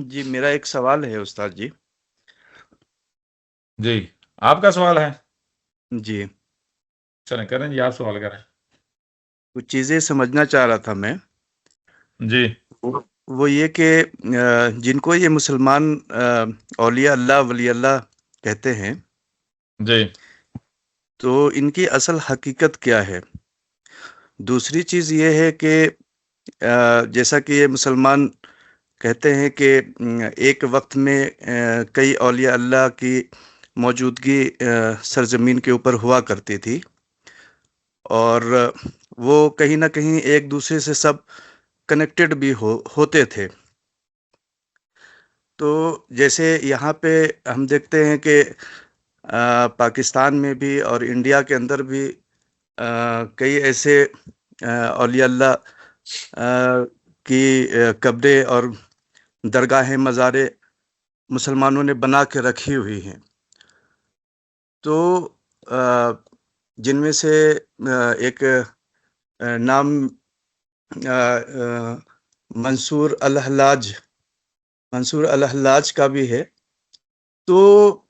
جی میرا ایک سوال ہے استاد جی. جی آپ کا سوال ہے. جی چلیں کریں جی، آپ سوال کریں. کچھ چیزیں سمجھنا چاہ رہا تھا میں. جی وہ یہ کہ جن کو یہ مسلمان اولیاء اللہ ولی اللہ کہتے ہیں، جی تو ان کی اصل حقیقت کیا ہے؟ دوسری چیز یہ ہے کہ جیسا کہ یہ مسلمان کہتے ہیں کہ ایک وقت میں کئی اولیاء اللہ کی موجودگی سرزمین کے اوپر ہوا کرتی تھی، اور وہ کہیں نہ کہیں ایک دوسرے سے سب کنیکٹڈ بھی ہوتے تھے. تو جیسے یہاں پہ ہم دیکھتے ہیں کہ پاکستان میں بھی اور انڈیا کے اندر بھی کئی ایسے اولیاء اللہ کی قبریں اور درگاہیں مزاریں مسلمانوں نے بنا کے رکھی ہوئی ہیں. تو جن میں سے ایک نام منصور الحلاج کا بھی ہے. تو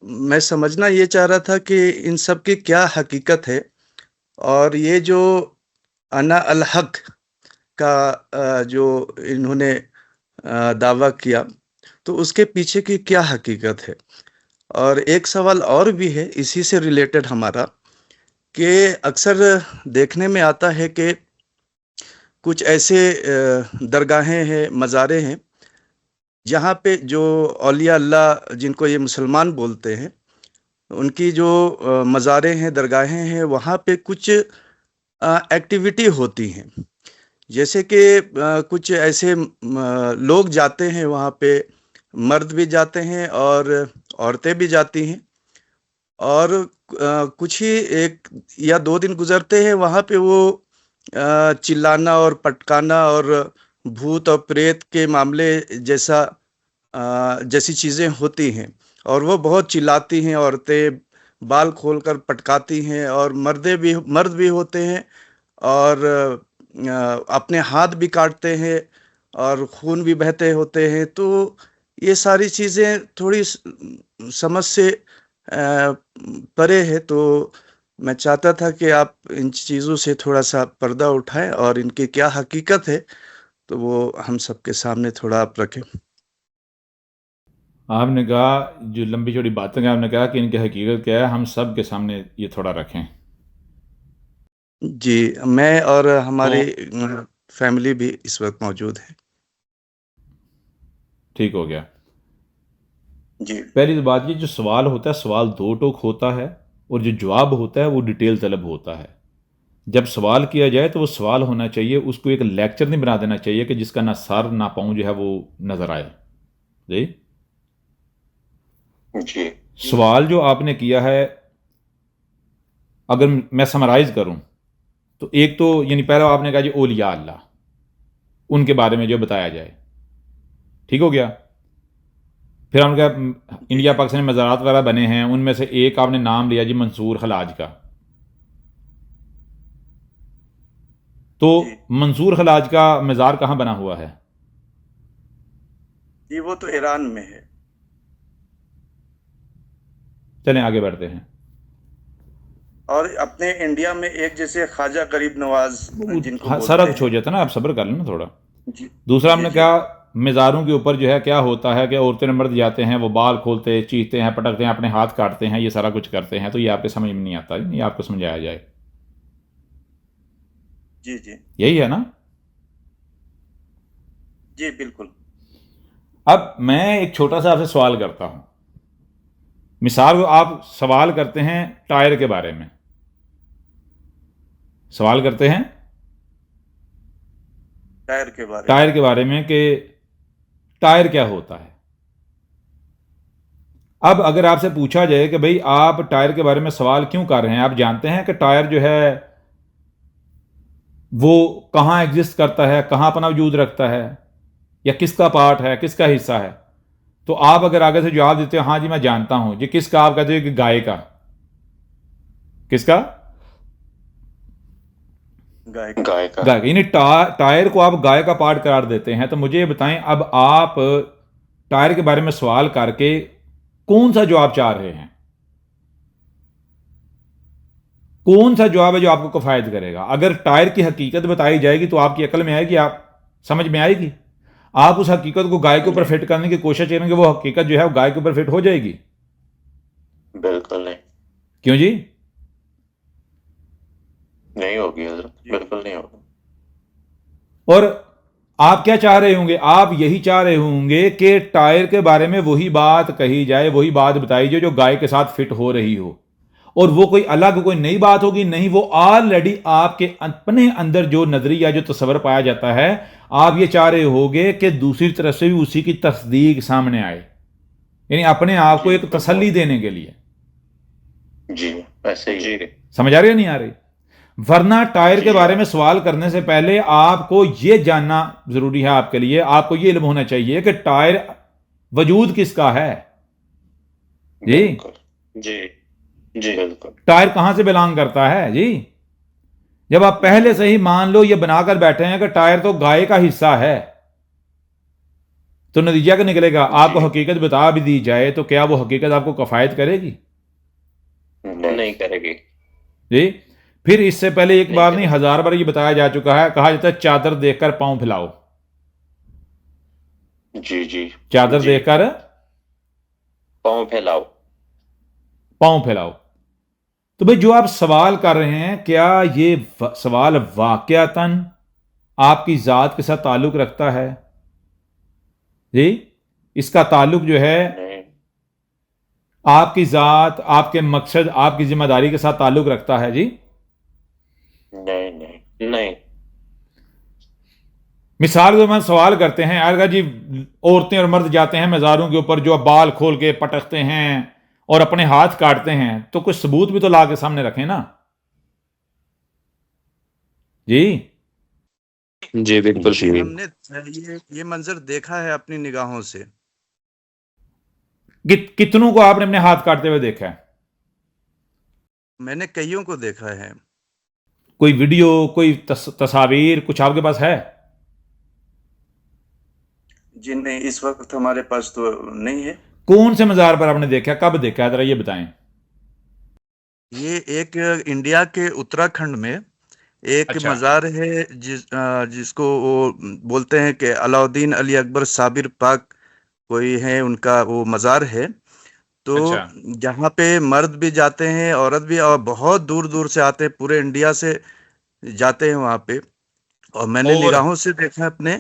میں سمجھنا یہ چاہ رہا تھا کہ ان سب کی کیا حقیقت ہے، اور یہ جو انا الحق کا جو انہوں نے دعویٰ کیا، تو اس کے پیچھے کی کیا حقیقت ہے. اور ایک سوال اور بھی ہے اسی سے ریلیٹڈ ہمارا، کہ اکثر دیکھنے میں آتا ہے کہ کچھ ایسے درگاہیں ہیں، مزاریں ہیں، جہاں پہ جو اولیاء اللہ جن کو یہ مسلمان بولتے ہیں، ان کی جو مزاریں ہیں، درگاہیں ہیں، وہاں پہ کچھ ایکٹیویٹی ہوتی ہیں. جیسے کہ کچھ ایسے لوگ جاتے ہیں وہاں پہ، مرد بھی جاتے ہیں اور عورتیں بھی جاتی ہیں، اور کچھ ہی 1 یا 2 دن گزرتے ہیں، وہاں پہ وہ چلانا اور پٹکانا اور بھوت اور پریت کے معاملے جیسی چیزیں ہوتی ہیں، اور وہ بہت چلاتی ہیں. عورتیں بال کھول کر پٹکاتی ہیں، اور مرد بھی ہوتے ہیں، اور اپنے ہاتھ بھی کاٹتے ہیں، اور خون بھی بہتے ہوتے ہیں. تو یہ ساری چیزیں تھوڑی سمجھ سے پرے ہے. تو میں چاہتا تھا کہ آپ ان چیزوں سے تھوڑا سا پردہ اٹھائیں، اور ان کی کیا حقیقت ہے تو وہ ہم سب کے سامنے تھوڑا آپ رکھیں. آپ نے کہا جو لمبی چوڑی باتیں ہیں، آپ نے کہا کہ ان کی حقیقت کیا ہے، ہم سب کے سامنے یہ تھوڑا رکھیں. جی میں اور تو ہماری فیملی بھی اس وقت موجود ہے. ٹھیک ہو گیا. جی پہلی تو بات، یہ جو سوال ہوتا ہے، سوال 2 ٹوک ہوتا ہے، اور جو جواب ہوتا ہے وہ ڈیٹیل طلب ہوتا ہے. جب سوال کیا جائے تو وہ سوال ہونا چاہیے، اس کو ایک لیکچر نہیں بنا دینا چاہیے کہ جس کا نہ سر نہ پاؤں جو ہے وہ نظر آئے. جی جی سوال جو آپ نے کیا ہے، اگر میں سمرائز کروں تو ایک تو یعنی پہلا آپ نے کہا جی اولیاء اللہ، ان کے بارے میں جو بتایا جائے. ٹھیک ہو گیا. پھر ہم نے کہا جی انڈیا پاکستان میں مزارات وغیرہ بنے ہیں، ان میں سے ایک آپ نے نام لیا جی منصور حلاج کا. تو جی منصور حلاج کا مزار کہاں بنا ہوا ہے؟ جی وہ تو ایران میں ہے. چلیں آگے بڑھتے ہیں. اور اپنے انڈیا میں ایک جیسے خواجہ غریب نواز جن کو سارا بولتے کچھ ہیں. ہو جاتا نا، آپ صبر کر لیں نا تھوڑا. جی دوسرا ہم جی نے جی کہا مزاروں کے اوپر جو ہے کیا ہوتا ہے کہ عورتیں مرد جاتے ہیں، وہ بال کھولتے، چیختے ہیں، پٹکتے ہیں، اپنے ہاتھ کاٹتے ہیں، یہ سارا کچھ کرتے ہیں. تو یہ آپ کے سمجھ میں نہیں آتا، یہ آپ کو سمجھایا جائے. جی جی یہی ہے نا؟ جی بالکل. اب میں ایک چھوٹا سا آپ سے سوال کرتا ہوں. مثال کو آپ سوال کرتے ہیں ٹائر کے بارے میں، سوال کرتے ہیں ٹائر کے بارے میں کہ ٹائر کیا ہوتا ہے. اب اگر آپ سے پوچھا جائے کہ بھئی آپ ٹائر کے بارے میں سوال کیوں کر رہے ہیں، آپ جانتے ہیں کہ ٹائر جو ہے وہ کہاں ایگزسٹ کرتا ہے، کہاں اپنا وجود رکھتا ہے، یا کس کا پارٹ ہے، کس کا حصہ ہے. تو آپ اگر آگے سے جواب دیتے ہیں ہاں جی میں جانتا ہوں، جی کس کا، آپ کہتے ہیں کہ گائے کا. کس کا؟ گائے کا. گائے کا. یعنی ٹائر کو آپ گائے کا پارٹ قرار دیتے ہیں. تو مجھے یہ بتائیں، اب آپ ٹائر کے بارے میں سوال کر کے کون سا جواب چاہ رہے ہیں؟ کون سا جواب ہے جو آپ کو کفایت کرے گا؟ اگر ٹائر کی حقیقت بتائی جائے گی تو آپ کی عقل میں آئے گی، آپ سمجھ میں آئے گی؟ آپ اس حقیقت کو گائے کے اوپر فٹ کرنے کی کوشش کریں گے، وہ حقیقت جو ہے وہ گائے کے اوپر فٹ ہو جائے گی؟ بالکل نہیں، کیوں جی؟ نہیں ہوگی حضرت، بالکل نہیں ہوگی۔ اور آپ کیا چاہ رہے ہوں گے؟ آپ یہی چاہ رہے ہوں گے کہ ٹائر کے بارے میں وہی بات کہی جائے، وہی بات بتائی جائے جو گائے کے ساتھ فٹ ہو رہی ہو، اور وہ کوئی الگ کوئی نئی بات ہوگی؟ نہیں، وہ آلریڈی آپ کے اپنے اندر جو نظریہ جو تصور پایا جاتا ہے، آپ یہ چاہ رہے ہوگے کہ دوسری طرف سے بھی اسی کی تصدیق سامنے آئے، یعنی اپنے آپ کو ایک تسلی دینے کے لیے۔ جی ایسے ہی۔ سمجھ آ رہی ہے نہیں آ رہی؟ ورنہ ٹائر کے بارے میں سوال کرنے سے پہلے آپ کو یہ جاننا ضروری ہے، آپ کے لیے آپ کو یہ علم ہونا چاہیے کہ ٹائر وجود کس کا ہے۔ جی جی جی بالکل، ٹائر کہاں سے بلانگ کرتا ہے؟ جی جب آپ پہلے سے ہی مان لو، یہ بنا کر بیٹھے ہیں کہ ٹائر تو گائے کا حصہ ہے، تو نتیجہ کیا نکلے گا؟ آپ کو حقیقت بتا بھی دی جائے تو کیا وہ حقیقت آپ کو کفایت کرے گی؟ نہیں کرے گی۔ جی پھر اس سے پہلے ایک بار نہیں، 1000 بار یہ بتایا جا چکا ہے، کہا جاتا ہے چادر دیکھ کر پاؤں پھیلاؤ۔ جی جی، چادر دیکھ کر پاؤں پھیلاؤ، پاؤں پھیلاؤ۔ تو بھئی جو آپ سوال کر رہے ہیں، کیا یہ سوال واقعتاً آپ کی ذات کے ساتھ تعلق رکھتا ہے؟ جی اس کا تعلق جو ہے آپ کی ذات، آپ کے مقصد، آپ کی ذمہ داری کے ساتھ تعلق رکھتا ہے؟ جی نہیں نہیں نہیں۔ مثال کے میں سوال کرتے ہیں، یار جی عورتیں اور مرد جاتے ہیں مزاروں کے اوپر، جو بال کھول کے پٹکتے ہیں اور اپنے ہاتھ کاٹتے ہیں، تو کچھ ثبوت بھی تو لا کے سامنے رکھیں نا۔ جی جی بالکل، ہم نے یہ منظر دیکھا ہے اپنی نگاہوں سے۔ کتنوں کو آپ نے اپنے ہاتھ کاٹتے ہوئے دیکھا ہے؟ میں نے کئیوں کو دیکھا ہے۔ کوئی ویڈیو، کوئی تصاویر کچھ آپ کے پاس ہے؟ جی نہیں، اس وقت ہمارے پاس تو نہیں ہے۔ کون سے مزار پر آپ نے دیکھا، کب دیکھا ہے، ذرا یہ بتائیں۔ یہ ایک انڈیا کے اتراکھنڈ میں ایک مزار ہے جس کو وہ بولتے ہیں کہ علاؤدین علی اکبر صابر پاک کوئی ہے، ان کا وہ مزار ہے۔ تو جہاں پہ مرد بھی جاتے ہیں، عورت بھی، اور بہت دور دور سے آتے ہیں، پورے انڈیا سے جاتے ہیں وہاں پہ۔ اور میں نے نگاہوں سے دیکھا اپنے،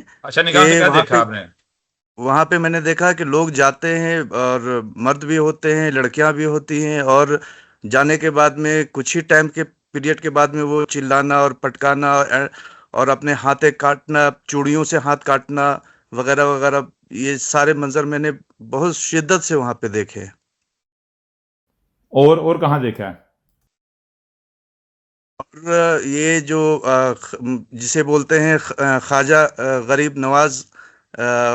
وہاں پہ میں نے دیکھا کہ لوگ جاتے ہیں، اور مرد بھی ہوتے ہیں، لڑکیاں بھی ہوتی ہیں، اور جانے کے بعد میں کچھ ہی ٹائم کے پیریڈ کے بعد میں وہ چلانا اور پٹکانا اور اپنے ہاتھیں کاٹنا، چوڑیوں سے ہاتھ کاٹنا وغیرہ وغیرہ، یہ سارے منظر میں نے بہت شدت سے وہاں پہ دیکھے۔ اور کہاں دیکھا ہے؟ اور یہ جو جسے بولتے ہیں خواجہ غریب نواز،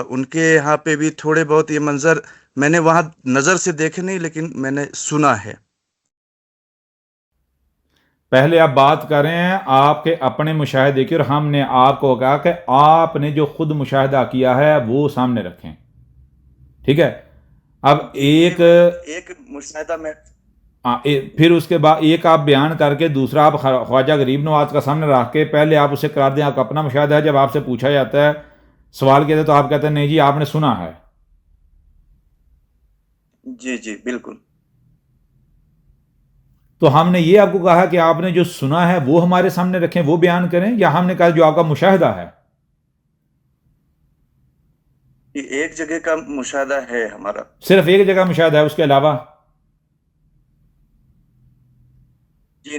ان کے یہاں پہ بھی تھوڑے بہت یہ منظر میں نے وہاں نظر سے دیکھے نہیں، لیکن میں نے سنا ہے۔ پہلے آپ بات کر رہے ہیں آپ کے اپنے مشاہدے کی، اور ہم نے آپ کو کہا کہ آپ نے جو خود مشاہدہ کیا ہے وہ سامنے رکھیں، ٹھیک ہے؟ اب ایک مشاہدہ میں پھر اس کے بعد ایک آپ بیان کر کے دوسرا آپ خواجہ غریب نواز کا سامنے رکھ کے پہلے آپ اسے قرار دیں آپ کا اپنا مشاہدہ ہے۔ جب آپ سے پوچھا جاتا ہے، سوال کیا جاتا ہے، تو آپ کہتے ہیں نہیں جی آپ نے سنا ہے۔ جی جی بالکل۔ تو ہم نے یہ آپ کو کہا کہ آپ نے جو سنا ہے وہ ہمارے سامنے رکھیں، وہ بیان کریں، یا ہم نے کہا جو آپ کا مشاہدہ ہے؟ ایک جگہ کا مشاہدہ ہے ہمارا، صرف ایک جگہ مشاہدہ ہے، اس کے علاوہ؟ جی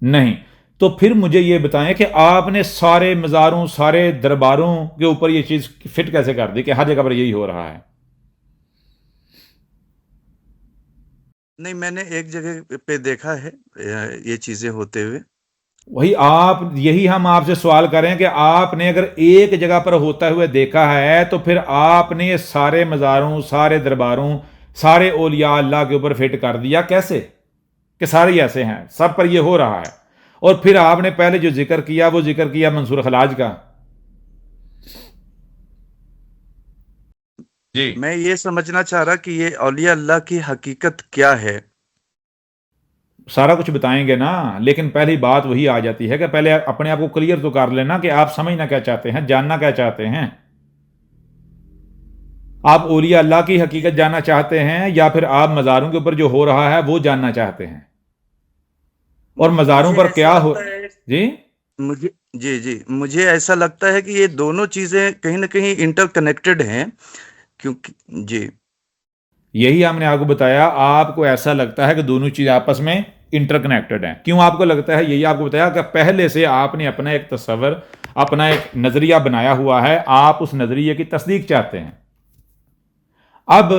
نہیں۔ تو پھر مجھے یہ بتائیں کہ آپ نے سارے مزاروں، سارے درباروں کے اوپر یہ چیز فٹ کیسے کر دی کہ ہر جگہ پر یہی ہو رہا ہے؟ نہیں، میں نے ایک جگہ پہ دیکھا ہے یہ چیزیں ہوتے ہوئے۔ وہی یہی ہم آپ سے سوال کریں کہ آپ نے اگر ایک جگہ پر ہوتا ہوئے دیکھا ہے تو پھر آپ نے سارے مزاروں، سارے درباروں، سارے اولیاء اللہ کے اوپر فٹ کر دیا کیسے کہ سارے ایسے ہیں، سب پر یہ ہو رہا ہے؟ اور پھر آپ نے پہلے جو ذکر کیا وہ ذکر کیا منصور خلاج کا۔ جی میں یہ سمجھنا چاہ رہا کہ یہ اولیاء اللہ کی حقیقت کیا ہے. سارا کچھ بتائیں گے نا، لیکن پہلی بات وہی آ جاتی ہے کہ پہلے اپنے آپ کو کلیئر تو کر لینا کہ آپ سمجھنا کیا چاہتے ہیں، جاننا کیا چاہتے ہیں. آپ اولیاء اللہ کی حقیقت جاننا چاہتے ہیں یا پھر آپ مزاروں کے اوپر جو ہو رہا ہے وہ جاننا چاہتے ہیں؟ اور مزاروں مجھے پر ایسا کیا ہو لگتا ہے جی مجھے جی مجھے ایسا لگتا ہے کہ یہ دونوں چیزیں کہیں نہ کہیں انٹر کنیکٹڈ ہیں، کیونکہ جی یہی ہم نے آپ کو بتایا. آپ کو ایسا لگتا ہے کہ دونوں چیزیں آپس میں انٹر کنیکٹڈ ہیں. کیوں آپ کو لگتا ہے؟ یہی آپ کو بتایا کہ پہلے سے آپ نے اپنا ایک تصور، اپنا ایک نظریہ بنایا ہوا ہے، آپ اس نظریے کی تصدیق چاہتے ہیں. اب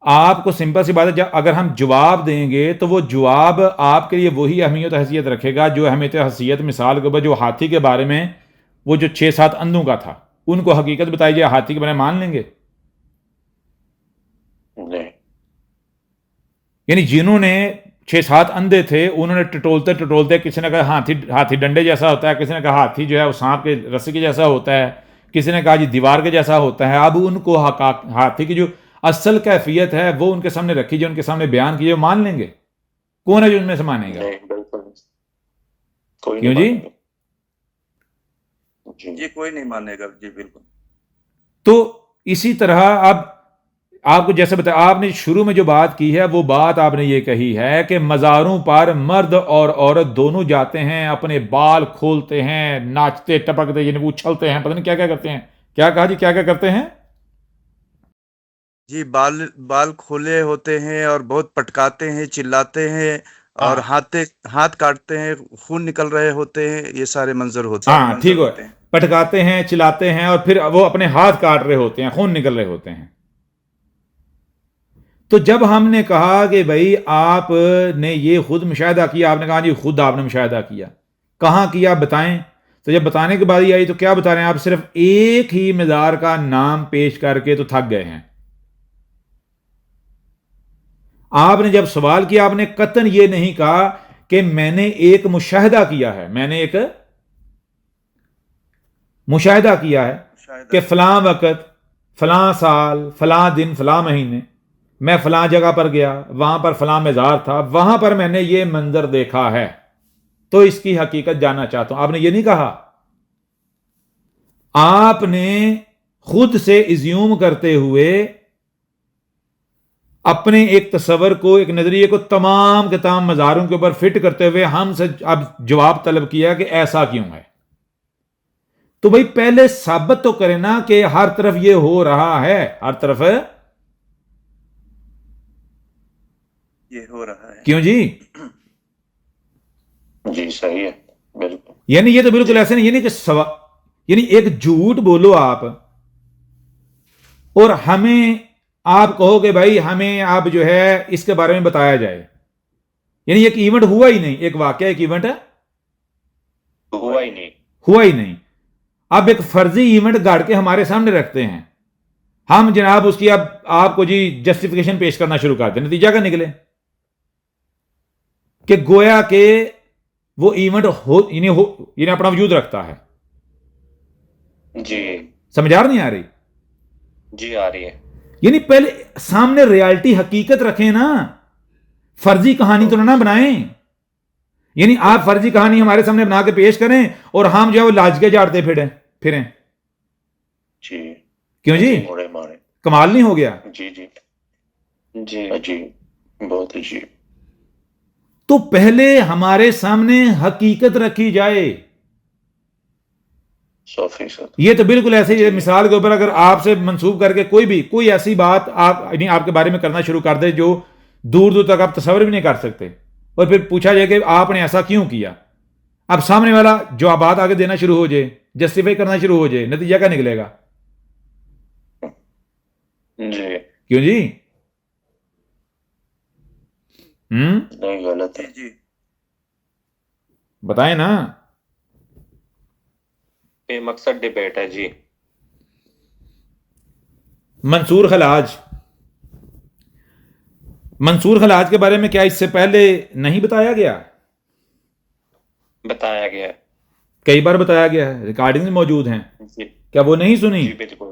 آپ کو سمپل سی بات ہے، اگر ہم جواب دیں گے تو وہ جواب آپ کے لیے وہی اہمیت و حیثیت رکھے گا جو اہمیت و حیثیت مثال کے اوپر جو ہاتھی کے بارے میں وہ جو 6-7 اندھوں کا تھا، ان کو حقیقت بتائی جائے، ہاتھی کے بارے میں مان لیں گے؟ نہیں. یعنی جنہوں نے 6-7 اندھے تھے، انہوں نے ٹٹولتے ٹٹولتے، کسی نے کہا ہاتھی ڈنڈے جیسا ہوتا ہے، کسی نے کہا ہاتھی جو ہے وہ سانپ کے رسی کے جیسا ہوتا ہے، کسی نے کہا جی دیوار کے جیسا ہوتا ہے. اب ان کو ہاتھی کی جو اصل کیفیت ہے وہ ان کے سامنے رکھی جو ان کے سامنے بیان کی، مان لیں گے؟ کون ہے جو ان میں سے مانے گا؟ نہیں بالکل نہیں. کوئی کیوں نہیں جی؟ مانے گا. جی کوئی نہیں مانے گا. جی بالکل. تو اسی طرح اب آپ کو جیسے بتایا، آپ نے شروع میں جو بات کی ہے وہ بات آپ نے یہ کہی ہے کہ مزاروں پر مرد اور عورت دونوں جاتے ہیں، اپنے بال کھولتے ہیں، ناچتے ٹپکتے، یعنی اچھلتے ہیں، پتہ نہیں کیا کیا کرتے ہیں. کیا کہا جی؟ کیا کیا کرتے ہیں؟ جی بال کھولے ہوتے ہیں اور بہت پٹکاتے ہیں، چلاتے ہیں، اور ہاں ہاتھ کاٹتے ہیں، خون نکل رہے ہوتے ہیں. یہ سارے منظر ہاں ٹھیک ہو، ہوتے ہیں. پٹکاتے ہیں، چلاتے ہیں، اور پھر وہ اپنے ہاتھ کاٹ رہے ہوتے ہیں، خون نکل رہے ہوتے ہیں. تو جب ہم نے کہا کہ بھائی آپ نے یہ خود مشاہدہ کیا، آپ نے کہا جی خود آپ نے مشاہدہ کیا، کہاں کیا بتائیں؟ تو جب بتانے کی باری آئی تو کیا بتا رہے ہیں؟ آپ صرف ایک ہی مزار کا نام پیش کر کے تو تھک گئے ہیں. آپ نے جب سوال کیا، آپ نے قطعاً یہ نہیں کہا کہ میں نے ایک مشاہدہ کیا ہے، میں نے ایک مشاہدہ کیا ہے کہ فلاں وقت، فلاں سال، فلاں دن، فلاں مہینے میں فلاں جگہ پر گیا، وہاں پر فلاں مزار تھا، وہاں پر میں نے یہ منظر دیکھا ہے، تو اس کی حقیقت جاننا چاہتا ہوں. آپ نے یہ نہیں کہا. آپ نے خود سے ازیوم کرتے ہوئے اپنے ایک تصور کو، ایک نظریے کو تمام کے تمام مزاروں کے اوپر فٹ کرتے ہوئے ہم سے اب جواب طلب کیا کہ ایسا کیوں ہے. تو بھائی پہلے ثابت تو کرے نا کہ ہر طرف یہ ہو رہا ہے، ہر طرف یہ ہو رہا ہے. کیوں جی؟ جی صحیح ہے بالکل. یعنی یہ تو بالکل ایسے نہیں، یعنی کہ یعنی ایک جھوٹ بولو آپ، اور ہمیں آپ کہو کہ بھائی ہمیں آپ جو ہے اس کے بارے میں بتایا جائے. یعنی ایک ایونٹ ہوا ہی نہیں، ایک واقعہ، ایک ایونٹ ہوا ہی نہیں. ہوا ہی نہیں. اب ایک فرضی ایونٹ گاڑ کے ہمارے سامنے رکھتے ہیں، ہم جناب اس کی اب آپ کو جی جسٹیفیکیشن پیش کرنا شروع کر دیں. نتیجہ کیا نکلے؟ کہ گویا کہ وہ ایونٹ یعنی اپنا وجود رکھتا ہے. جی سمجھ آ نہیں آ رہی؟ جی آ رہی ہے. یعنی پہلے سامنے ریالٹی، حقیقت رکھیں نا، فرضی کہانی تو نہ بنائیں. یعنی آپ فرضی کہانی ہمارے سامنے بنا کے پیش کریں اور ہم جو ہے وہ لاجکے جاڑتے پھریں. جی کیوں جی؟ موڑے مارے. کمال نہیں ہو گیا؟ جی جی جی جی بہت عجیب. تو پہلے ہمارے سامنے حقیقت رکھی جائے. 100%. یہ تو بالکل ایسے ہی مثال کے اوپر اگر آپ سے منسوب کر کے کوئی ایسی بات آپ کے بارے میں کرنا شروع کر دے جو دور دور تک آپ تصور بھی نہیں کر سکتے، اور پھر پوچھا جائے کہ آپ نے ایسا کیوں کیا، اب سامنے والا جوابات آگے دینا شروع ہو جائے، جسٹیفائی کرنا شروع ہو جائے، نتیجہ کیا نکلے گا؟ جی کیوں جی؟ نہیں غلط ہے. جی بتائیں نا. بے مقصد ڈیبیٹ ہے جی. منصور خلاج کے بارے میں کیا اس سے پہلے نہیں بتایا گیا؟ بتایا گیا ہے. کئی بار بتایا گیا ہے، ریکارڈنگ موجود ہیں. جی کیا وہ نہیں سنی؟ جی بالکل.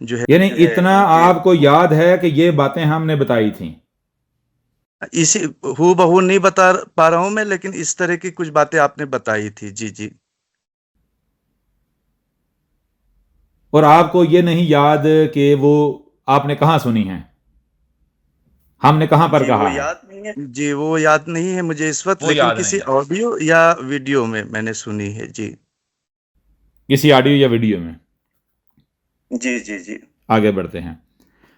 جو ہے یعنی اتنا آپ کو یاد ہے کہ یہ باتیں ہم نے بتائی تھیں؟ اسی ہو بہو نہیں بتا پا رہا ہوں میں، لیکن اس طرح کی کچھ باتیں آپ نے بتائی تھی. جی جی. اور آپ کو یہ نہیں یاد کہ وہ آپ نے کہاں سنی ہیں، ہم نے کہاں پر کہا ہے؟ جی وہ یاد نہیں ہے مجھے اس وقت، وہ لیکن یاد کسی نہیں ہے، آڈیو یا ویڈیو میں نے سنی ہے. جی کسی آڈیو یا ویڈیو میں. جی جی جی. آگے بڑھتے ہیں.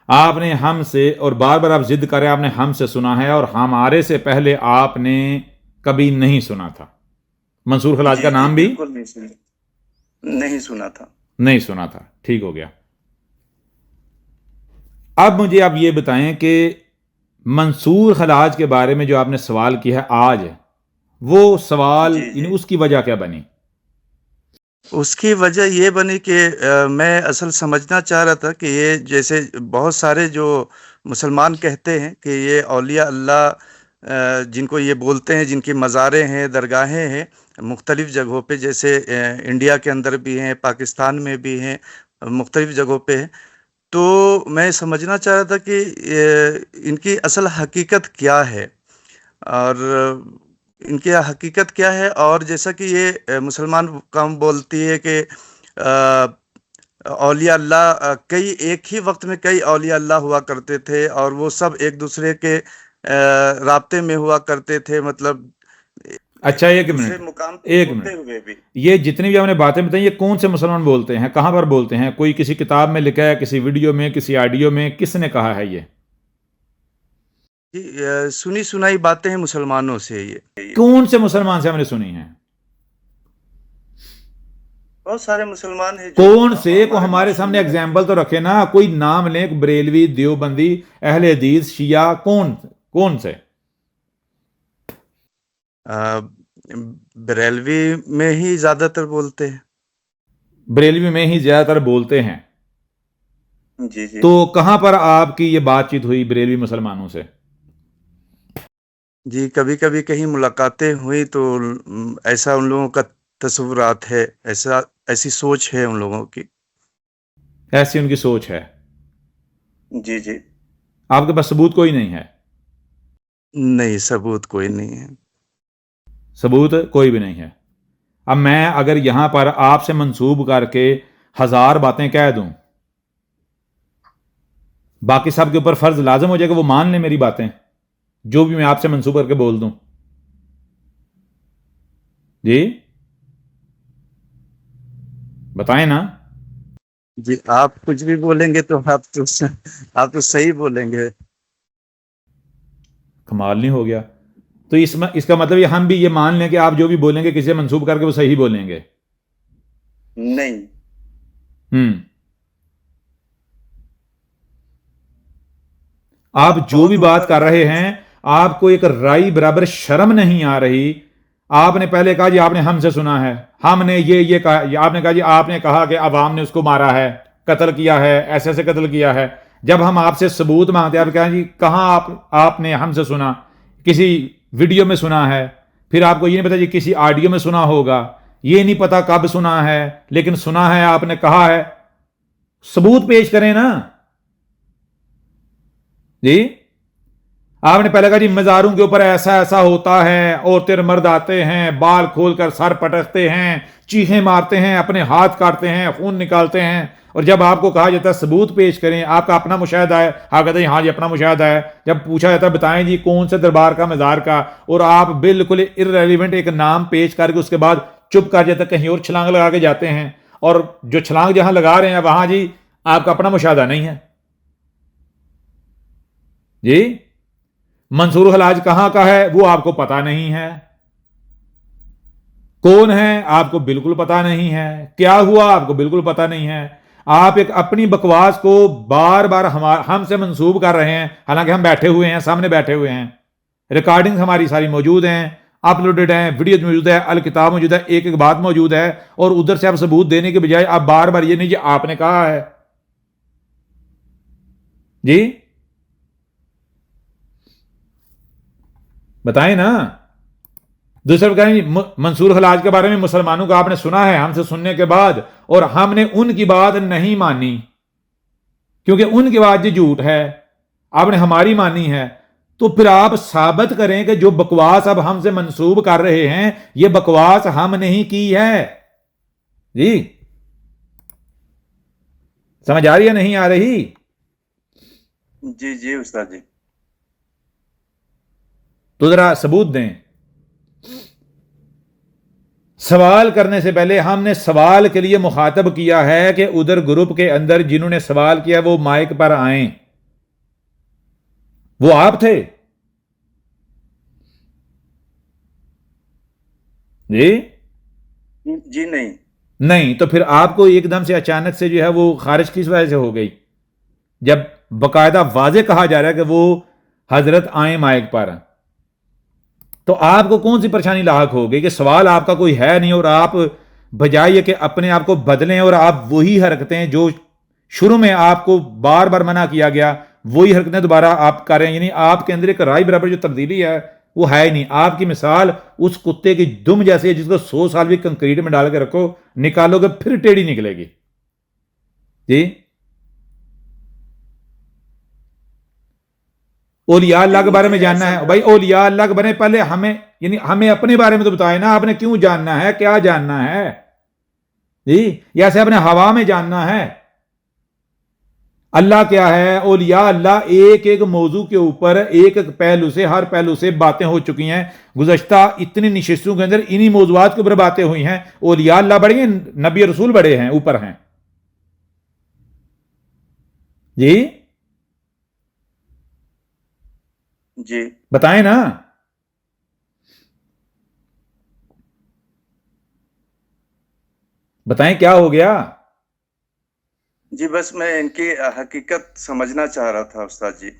آپ نے ہم سے، اور بار بار آپ ضد کر رہے ہیں، آپ نے ہم سے سنا ہے، اور ہمارے سے پہلے آپ نے کبھی نہیں سنا تھا. منصور خلاج کا نام بھی بالکل نہیں سنا تھا. نہیں سنا تھا. ٹھیک ہو گیا. اب مجھے آپ یہ بتائیں کہ منصور خلاج کے بارے میں جو آپ نے سوال کیا ہے آج، وہ سوال یعنی اس کی وجہ کیا بنی؟ اس کی وجہ یہ بنی کہ میں اصل سمجھنا چاہ رہا تھا کہ یہ جیسے بہت سارے جو مسلمان کہتے ہیں کہ یہ اولیاء اللہ جن کو یہ بولتے ہیں، جن کی مزاریں ہیں، درگاہیں ہیں مختلف جگہوں پہ، جیسے انڈیا کے اندر بھی ہیں، پاکستان میں بھی ہیں، مختلف جگہوں پہ ہیں. تو میں سمجھنا چاہ رہا تھا کہ ان کی اصل حقیقت کیا ہے، اور ان کی حقیقت کیا ہے. اور جیسا کہ یہ مسلمان قوم بولتی ہے کہ اولیاء اللہ کئی ایک ہی وقت میں کئی اولیاء اللہ ہوا کرتے تھے، اور وہ سب ایک دوسرے کے رابطے میں ہوا کرتے تھے. مطلب اچھا ایک منٹ، یہ جتنی بھی ہم نے باتیں بتائیں یہ کون سے مسلمان بولتے ہیں، کہاں پر بولتے ہیں؟ کوئی کسی کتاب میں لکھا ہے، کسی ویڈیو میں، کسی آڈیو میں؟ کس نے کہا ہے یہ؟ سنی سنائی باتیں ہیں مسلمانوں سے. یہ کون سے مسلمان سے ہم نے سنی ہیں؟ بہت سارے مسلمان ہیں. کون سے کو ہمارے سامنے اگزامپل تو رکھے نا. کوئی نام لیں، بریلوی، دیوبندی، اہل حدیث، شیعہ، کون سے؟ بریلوی میں ہی زیادہ تر بولتے ہیں. بریلوی میں ہی زیادہ تر بولتے ہیں. جی جی. تو کہاں پر آپ کی یہ بات چیت ہوئی بریلوی مسلمانوں سے؟ جی کبھی کبھی کہیں ملاقاتیں ہوئی تو ایسا ان لوگوں کا تصورات ہے، ایسی سوچ ہے ان لوگوں کی. ایسی ان کی سوچ ہے. جی جی. آپ کے پاس ثبوت کوئی نہیں ہے؟ نہیں، ثبوت کوئی نہیں ہے. ثبوت کوئی بھی نہیں ہے. اب میں اگر یہاں پر آپ سے منسوب کر کے 1000 باتیں کہہ دوں، باقی سب کے اوپر فرض لازم ہو جائے کہ وہ مان لیں میری باتیں، جو بھی میں آپ سے منسوب کر کے بول دوں. جی بتائیں نا. جی آپ کچھ بھی بولیں گے تو آپ تو صحیح بولیں گے. کمال نہیں ہو گیا؟ تو اس کا مطلب یہ ہم بھی یہ مان لیں کہ آپ جو بھی بولیں گے کسی منسوب کر کے وہ صحیح بولیں گے؟ نہیں. آپ جو بھی بات کر رہے ہیں، آپ کو ایک رائی برابر شرم نہیں آ رہی. آپ نے پہلے کہا جی آپ نے ہم سے سنا ہے، ہم نے یہ کہا، آپ نے کہا جی آپ نے کہا کہ عوام نے اس کو مارا ہے، قتل کیا ہے، ایسے ایسے قتل کیا ہے. جب ہم آپ سے ثبوت مانگتے ہیں، آپ کہیں جی کہاں آپ نے ہم سے سنا؟ کسی ویڈیو میں سنا ہے. پھر آپ کو یہ نہیں پتا جی کسی آڈیو میں سنا ہوگا، یہ نہیں پتا کب سنا ہے، لیکن سنا ہے، آپ نے کہا ہے. ثبوت پیش کریں نا. جی آپ نے پہلے کہا جی مزاروں کے اوپر ایسا ایسا ہوتا ہے، عورتیں مرد آتے ہیں، بال کھول کر سر پٹکتے ہیں، چیخیں مارتے ہیں، اپنے ہاتھ کاٹتے ہیں، خون نکالتے ہیں. اور جب آپ کو کہا جاتا ہے ثبوت پیش کریں، آپ کا اپنا مشاہدہ ہے، آپ کہتے ہیں ہاں جی اپنا مشاہدہ ہے. جب پوچھا جاتا ہے بتائیں جی کون سے دربار کا، مزار کا، اور آپ بالکل ارریلیونٹ ایک نام پیش کر کے اس کے بعد چپ کر جاتے، کہیں اور چھلانگ لگا کے جاتے ہیں. اور جو چھلانگ جہاں لگا رہے ہیں وہاں جی آپ کا اپنا مشاہدہ نہیں ہے. جی منصور خلاج کہاں کا ہے وہ آپ کو پتا نہیں ہے. کون ہے آپ کو بالکل پتا نہیں ہے. کیا ہوا آپ کو بالکل پتا نہیں ہے. آپ ایک اپنی بکواس کو بار بار ہم سے منسوب کر رہے ہیں، حالانکہ ہم بیٹھے ہوئے ہیں، سامنے بیٹھے ہوئے ہیں، ریکارڈنگ ہماری ساری موجود ہیں، اپلوڈڈ ہیں، ویڈیوز موجود ہے، الکتاب موجود ہے، ایک ایک بات موجود ہے. اور ادھر سے آپ ثبوت دینے کے بجائے آپ بار بار یہ نہیں جی آپ نے کہا ہے. جی بتائیں نا. دوسرے کہیں منصور خلاج کے بارے میں مسلمانوں کا آپ نے سنا ہے ہم سے سننے کے بعد، اور ہم نے ان کی بات نہیں مانی. کیونکہ ان کی بات جو جھوٹ ہے آپ نے ہماری مانی ہے، تو پھر آپ ثابت کریں کہ جو بکواس اب ہم سے منسوب کر رہے ہیں یہ بکواس ہم نہیں کی ہے. جی سمجھ آ رہی ہے نہیں آ رہی؟ جی جی استاد جی. تو ذرا ثبوت دیں. سوال کرنے سے پہلے ہم نے سوال کے لیے مخاطب کیا ہے کہ ادھر گروپ کے اندر جنہوں نے سوال کیا وہ مائک پر آئیں. وہ آپ تھے؟ جی جی نہیں. تو پھر آپ کو ایک دم سے اچانک سے جو ہے وہ خارج کس وجہ سے ہو گئی، جب باقاعدہ واضح کہا جا رہا ہے کہ وہ حضرت آئیں مائک پر؟ تو آپ کو کون سی پریشانی لاحق ہو گئی کہ سوال آپ کا کوئی ہے نہیں اور آپ بجائے کہ اپنے آپ کو بدلیں اور آپ وہی حرکتیں جو شروع میں آپ کو بار بار منع کیا گیا وہی حرکتیں دوبارہ آپ کریں، یعنی آپ کے اندر ایک رائے برابر جو تبدیلی ہے وہ ہے ہی نہیں. آپ کی مثال اس کتے کی دم جیسی ہے جس کو 100 سال بھی کنکریٹ میں ڈال کے رکھو، نکالو گے پھر ٹیڑھی نکلے گی. جی اولیاء اللہ کے بارے میں جاننا ہے بھائی، اولیاء اللہ کے بارے میں پہلے ہمیں اپنے بارے میں تو بتائے نا، آپ نے کیوں جاننا ہے، کیا جاننا ہے؟ جی یا سے اپنے ہوا میں جاننا ہے؟ اللہ کیا ہے، اولیاء اللہ ایک ایک موضوع کے اوپر ایک ایک پہلو سے، ہر پہلو سے باتیں ہو چکی ہیں. گزشتہ اتنی نشستوں کے اندر انہی موضوعات کے اوپر باتیں ہوئی ہیں. اولیاء اللہ بڑے ہیں، نبی رسول بڑے ہیں، اوپر ہیں. جی جی بتائیں نا. بتائیں کیا ہو گیا؟ جی بس میں ان کی حقیقت سمجھنا چاہ رہا تھا استاد جی.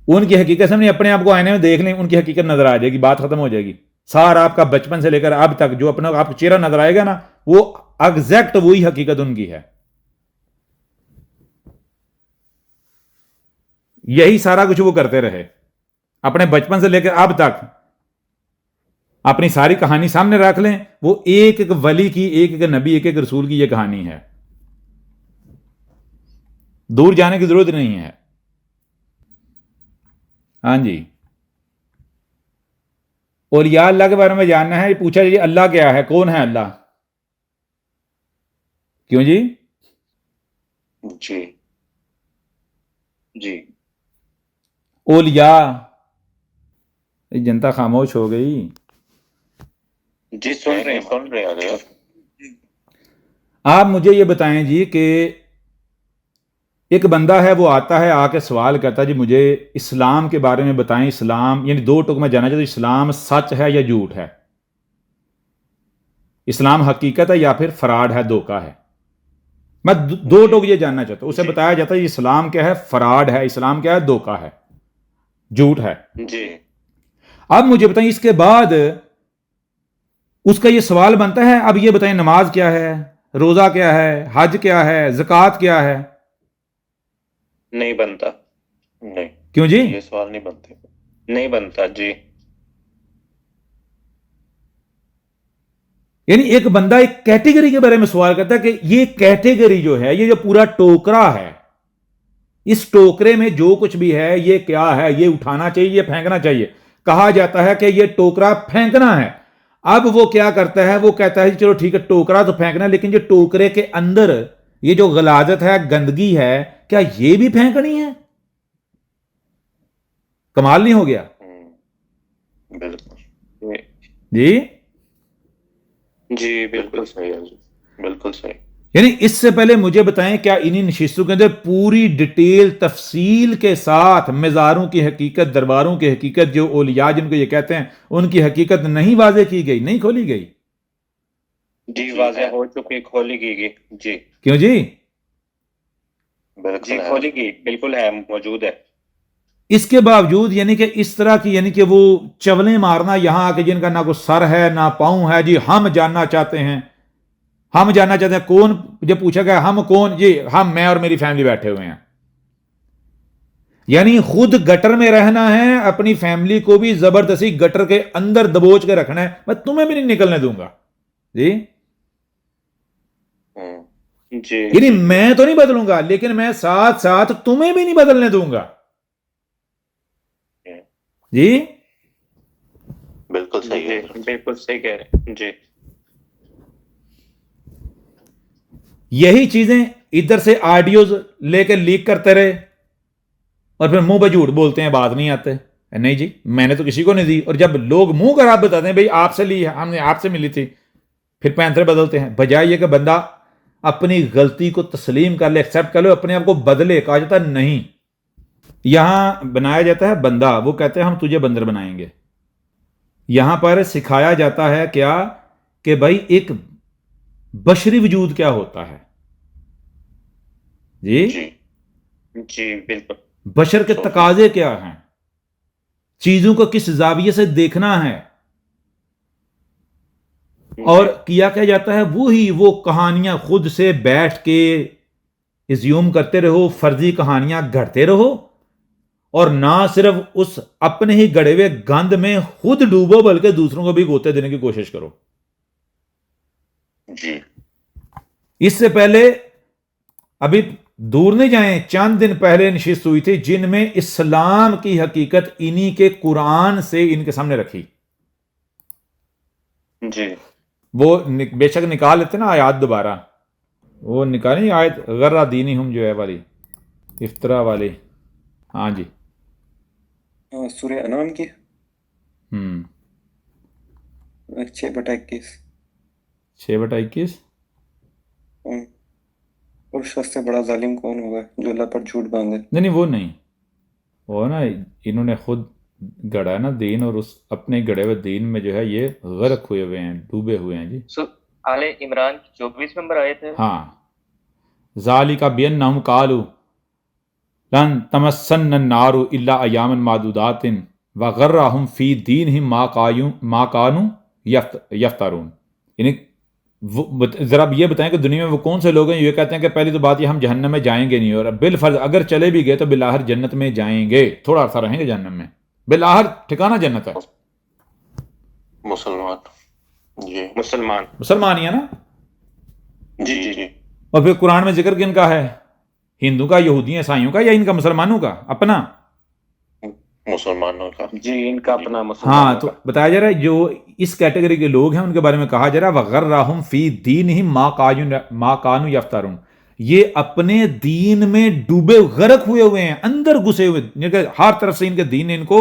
ان کی حقیقت سامنے اپنے آپ کو آئینے میں دیکھ لیں، ان کی حقیقت نظر آ جائے گی، بات ختم ہو جائے گی. سارا آپ کا بچپن سے لے کر اب تک جو اپنا آپ کو چہرہ نظر آئے گا نا وہ ایگزیکٹ وہی حقیقت ان کی ہے. یہی سارا کچھ وہ کرتے رہے اپنے بچپن سے لے کر اب تک. اپنی ساری کہانی سامنے رکھ لیں، وہ ایک ایک ولی کی، ایک ایک نبی، ایک ایک رسول کی یہ کہانی ہے. دور جانے کی ضرورت نہیں ہے. ہاں جی اولیاء اللہ کے بارے میں جاننا ہے، پوچھا جی اللہ کیا ہے، کون ہے اللہ؟ کیوں جی؟ جی جی اولیاء جنتا خاموش ہو گئی. جی سن رہے ہیں. آپ مجھے یہ بتائیں جی کہ ایک بندہ ہے وہ آتا ہے آ کے سوال کرتا ہے جی مجھے اسلام کے بارے میں بتائیں، اسلام یعنی دو ٹوک میں جانا چاہتا ہوں، اسلام سچ ہے یا جھوٹ ہے، اسلام حقیقت ہے یا پھر فراڈ ہے، دھوکہ ہے. میں دو ٹوک یہ جاننا چاہتا ہوں. اسے بتایا جاتا ہے اسلام کیا ہے، فراڈ ہے، اسلام کیا ہے، دھوکہ ہے، جھوٹ ہے. جی اب مجھے بتائیں اس کے بعد اس کا یہ سوال بنتا ہے اب یہ بتائیں نماز کیا ہے، روزہ کیا ہے، حج کیا ہے، زکوٰۃ کیا ہے؟ نہیں بنتا. نہیں. کیوں جی؟ یہ سوال نہیں بنتا. جی یعنی ایک بندہ ایک کیٹیگری کے بارے میں سوال کرتا ہے کہ یہ کیٹیگری جو ہے، یہ جو پورا ٹوکرا ہے، اس ٹوکرے میں جو کچھ بھی ہے یہ کیا ہے، یہ اٹھانا چاہیے، یہ پھینکنا چاہیے. کہا جاتا ہے کہ یہ ٹوکرا پھینکنا ہے. اب وہ کیا کرتا ہے، وہ کہتا ہے چلو ٹھیک ہے ٹوکرا تو پھینکنا ہے، لیکن جو ٹوکرے کے اندر یہ جو غلاظت ہے، گندگی ہے، کیا یہ بھی پھینکنی ہے؟ کمال نہیں ہو گیا؟ بالکل جی جی بالکل صحیح ہے، بالکل صحیح. یعنی اس سے پہلے مجھے بتائیں کیا انہی نشستوں کے اندر پوری ڈیٹیل تفصیل کے ساتھ مزاروں کی حقیقت، درباروں کی حقیقت، جو اولیاء جن کو یہ کہتے ہیں ان کی حقیقت نہیں واضح کی گئی، نہیں کھولی گئی؟ جی واضح ہو چکی، کھولی گئی. جی کیوں جی؟ جی کھولی گئی، بالکل ہے، موجود ہے. اس کے باوجود یعنی کہ اس طرح کی یعنی کہ وہ چولیں مارنا یہاں آ کے جن کا نہ کوئی سر ہے نہ پاؤں ہے، جی ہم جاننا چاہتے ہیں کون، جب پوچھا گیا ہم کون، جی ہم، میں اور میری فیملی بیٹھے ہوئے ہیں. یعنی خود گٹر میں رہنا ہے، اپنی فیملی کو بھی زبردستی گٹر کے اندر دبوچ کے رکھنا ہے، میں تمہیں بھی نہیں نکلنے دوں گا. جی جی یعنی میں تو نہیں بدلوں گا، لیکن میں ساتھ ساتھ تمہیں بھی نہیں بدلنے دوں گا. جی بالکل صحیح ہے جی بالکل صحیح کہہ رہے ہیں. جی یہی چیزیں ادھر سے آڈیوز لے کے لیک کرتے رہے اور پھر منہ پہ جھوٹ بولتے ہیں، بات نہیں آتے. نہیں جی میں نے تو کسی کو نہیں دی. اور جب لوگ منہ کر آپ بتاتے ہیں بھئی آپ سے لی ہے، ہم نے آپ سے ملی تھی، پھر پینترے بدلتے ہیں. بجائے یہ کہ بندہ اپنی غلطی کو تسلیم کر لے، ایکسیپٹ کر لے، اپنے آپ کو بدلے. کہا جاتا ہے نہیں، یہاں بنایا جاتا ہے بندہ، وہ کہتے ہیں ہم تجھے بندر بنائیں گے. یہاں پر سکھایا جاتا ہے کیا کہ بھائی ایک بشری وجود کیا ہوتا ہے. جی جی جی بالکل. بشر کے تقاضے کیا ہیں، چیزوں کو کس زاویے سے دیکھنا ہے. اور کیا جاتا ہے وہی وہ کہانیاں خود سے بیٹھ کے ازیوم کرتے رہو، فرضی کہانیاں گھڑتے رہو، اور نہ صرف اس اپنے ہی گڑے ہوئے گند میں خود ڈوبو بلکہ دوسروں کو بھی گوتے دینے کی کوشش کرو. جی اس سے پہلے ابھی دور نہیں جائیں، چند دن پہلے نشست ہوئی تھی جن میں اسلام کی حقیقت انہی کے قرآن سے ان کے سامنے رکھی. جی وہ بے شک نکال لیتے نا آیات دوبارہ، وہ نکالیں آیت غرہ دینی ہم جو ہے والی افطرا والی. ہاں جی سورہ انعام کی 6/21. 6/21. اور شخص سے بڑا ظالم کون ہوگا جو اللہ پر جھوٹ باندھے. نہیں وہ نہیں، وہ نا انہوں نے خود گڑا نا دین، اور اس اپنے گڑے ہوئے دین میں جو ہے یہ غرق ہوئے ہوئے ہیں، ڈوبے ہوئے ہیں. جی آل عمران 24 نمبر آیت ہے. ہاں ذالک بانہم قالوا لن تمسن النار الا ایاما معدودات وغرہم فی دینہم ما کانوا یفترون. یعنی ذرا یہ بتائیں کہ دنیا میں وہ کون سے لوگ ہیں یہ کہتے ہیں کہ پہلی تو بات یہ ہم جہنم میں جائیں گے نہیں، اور بالفرض اگر چلے بھی گئے تو بالآخر جنت میں جائیں گے، تھوڑا عرصہ رہیں گے جہنم میں، بالآخر ٹھکانہ جنت ہے. مسلمان. جی مسلمان ہی ہے نا. جی جی اور پھر قرآن میں ذکر کن کا ہے؟ ہندو کا، یہودی عیسائیوں کا، یا ان کا مسلمانوں کا اپنا؟ مسلمانوں کا. جی ان کا اپنا مسلمانوں ہاں تو بتایا جا رہا ہے جو اس کیٹیگری کے لوگ ہیں ان کے بارے میں کہا جا رہا ہے وغرہم فی دینہم ما کانوا یفترون. یہ اپنے دین میں ڈوبے غرق ہوئے ہوئے ہیں، اندر گھسے ہوئے، یعنی ہر طرف سے ان کے دین نے ان کو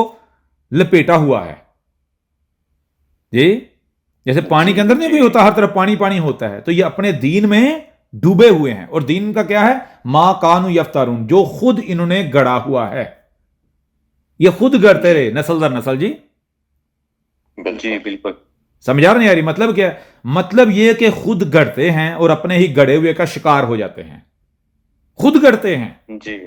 لپیٹا ہوا ہے. جی جیسے پانی کے اندر نہیں کوئی ہوتا، ہر طرف پانی پانی ہوتا ہے، تو یہ اپنے دین میں ڈوبے ہوئے ہیں. اور دین کا کیا ہے؟ ما کانوا یفترون، جو خود انہوں نے گڑا ہوا ہے. یہ خود گڑتے رہے نسل در نسل. جی جی بالکل. سمجھا رہے ہیں یاری مطلب کیا ہے؟ مطلب یہ کہ خود گڑتے ہیں اور اپنے ہی گڑے ہوئے کا شکار ہو جاتے ہیں، خود گڑتے ہیں. جی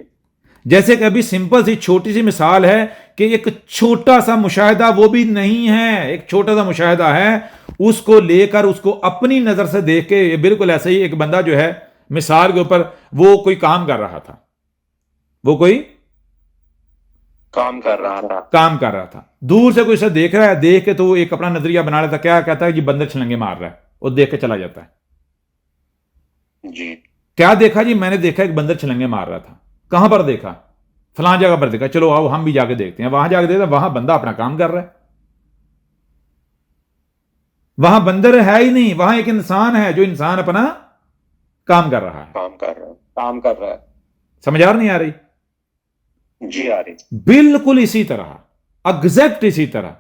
جیسے کہ ابھی سمپل سی چھوٹی سی مثال ہے کہ ایک چھوٹا سا مشاہدہ، وہ بھی نہیں ہے، ایک چھوٹا سا مشاہدہ ہے، اس کو لے کر اس کو اپنی نظر سے دیکھ کے، بالکل ایسے ہی ایک بندہ جو ہے مثال کے اوپر وہ کوئی کام کر رہا تھا، وہ کوئی کام کر رہا تھا، دور سے کوئی اسے دیکھ رہا ہے، دیکھ کے تو وہ ایک اپنا نظریہ بنا لیتا، کیا کہتا ہے یہ بندر چھلنگے مار رہا ہے، اور دیکھ کے چلا جاتا ہے. جی کیا دیکھا؟ جی میں نے دیکھا ایک بندر چھلنگے مار رہا تھا. کہاں پر دیکھا؟ فلاں جگہ پر دیکھا. چلو آؤ ہم بھی جا کے دیکھتے ہیں. وہاں جا کے دیکھتے وہاں بندہ اپنا کام کر رہا ہے، وہاں بندر ہے ہی نہیں، وہاں ایک انسان ہے جو انسان اپنا کام کر رہا ہے. کام کر رہا ہے. سمجھ آ نہیں آ رہی؟ جی آ رہی. بالکل اسی طرح، ایگزیکٹ اسی طرح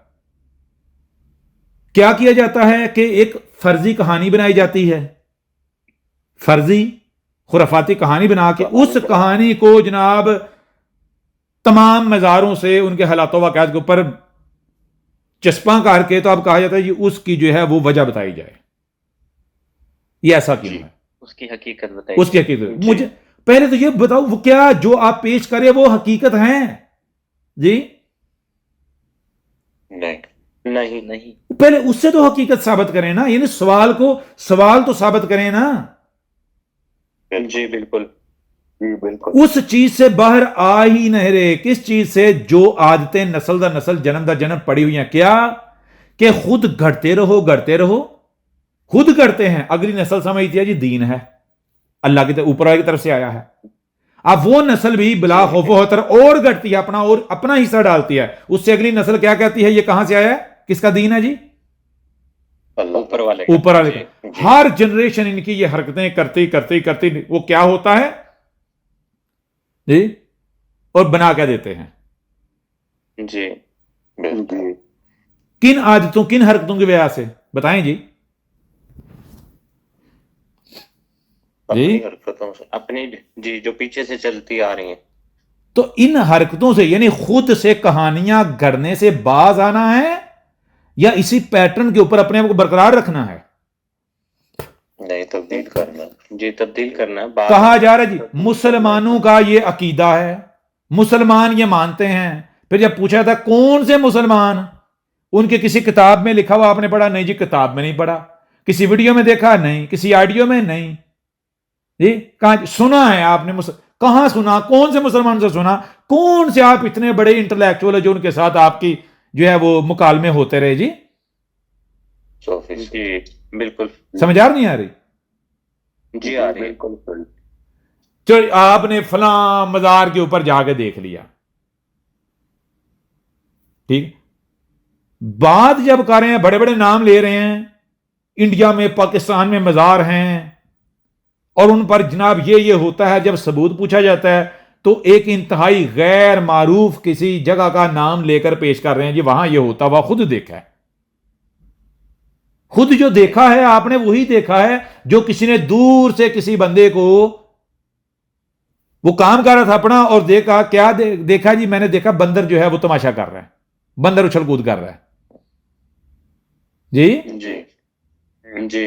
کیا جاتا ہے کہ ایک فرضی کہانی بنائی جاتی ہے، فرضی خرافاتی کہانی بنا کے اس کہانی کو جناب تمام مزاروں سے ان کے حالات و واقعات کے اوپر چسپاں کر کے تو اب کہا جاتا ہے کہ اس کی جو ہے وہ وجہ بتائی جائے، یہ ایسا کیوں ہے، اس کی حقیقت بتائی، اس کی حقیقت. مجھے پہلے تو یہ بتاؤ وہ کیا جو آپ پیش کرے وہ حقیقت ہیں؟ جی نہیں. پہلے اس سے تو حقیقت ثابت کریں نا، یعنی سوال تو ثابت کریں نا. جی بالکل. اس چیز سے باہر آ ہی نہیں رہے. کس چیز سے؟ جو عادتیں نسل در نسل جنم در جنم پڑی ہوئی ہیں. کیا کہ خود گھڑتے رہو، خود گھڑتے ہیں. اگلی نسل سمجھتی ہے جی دین ہے، اللہ کی اوپر والے کی طرف سے آیا ہے. اب وہ نسل بھی بلا خوف و خطر اور گھٹتی ہے، اپنا حصہ ڈالتی ہے. اس سے اگلی نسل کیا کہتی ہے یہ کہاں سے آیا ہے، کس کا دین ہے جی؟ اوپر والے اوپر والے کا. ہر جنریشن ان کی یہ حرکتیں کرتی وہ کیا ہوتا ہے جی، اور بنا کے دیتے ہیں. جی بالکل کن عادتوں کن حرکتوں کی وجہ سے بتائیں جی؟ اپنی حرکتوں سے. اپنی جی جو پیچھے سے چلتی آ رہی ہیں. تو ان حرکتوں سے یعنی خود سے کہانیاں گھڑنے سے باز آنا ہے یا اسی پیٹرن کے اوپر اپنے آپ کو برقرار رکھنا ہے؟ نہیں تبدیل کرنا. جی تبدیل کرنا ہے. کہا جا رہا ہے جی مسلمانوں کا یہ عقیدہ ہے، مسلمان یہ مانتے ہیں. پھر جب پوچھا تھا کون سے مسلمان، ان کے کسی کتاب میں لکھا ہوا آپ نے پڑھا؟ نہیں جی کتاب میں نہیں پڑھا. کسی ویڈیو میں دیکھا؟ نہیں. کسی آڈیو میں؟ نہیں جی. کہاں سنا ہے آپ نے؟ کہاں سنا؟ کون سے مسلمان سے سنا؟ کون سے آپ اتنے بڑے انٹلیکچوئل جو ان کے ساتھ آپ کی جو ہے وہ مکالمے ہوتے رہے جی؟ 100%. جی بالکل. سمجھ نہیں آ رہی؟ جی آ رہی ہے. بالکل. جو آپ نے فلاں مزار کے اوپر جا کے دیکھ لیا، ٹھیک. بات جب کر رہے ہیں بڑے بڑے نام لے رہے ہیں، انڈیا میں پاکستان میں مزار ہیں اور ان پر جناب یہ ہوتا ہے. جب ثبوت پوچھا جاتا ہے تو ایک انتہائی غیر معروف کسی جگہ کا نام لے کر پیش کر رہے ہیں جی وہاں یہ ہوتا. وہ خود دیکھا ہے، خود جو دیکھا ہے آپ نے وہی دیکھا ہے جو کسی نے دور سے کسی بندے کو وہ کام کر رہا تھا اپنا اور دیکھا. کیا دیکھا جی؟ میں نے دیکھا بندر جو ہے وہ تماشا کر رہا ہے، بندر اچھل کود کر رہا ہے جی. جی جی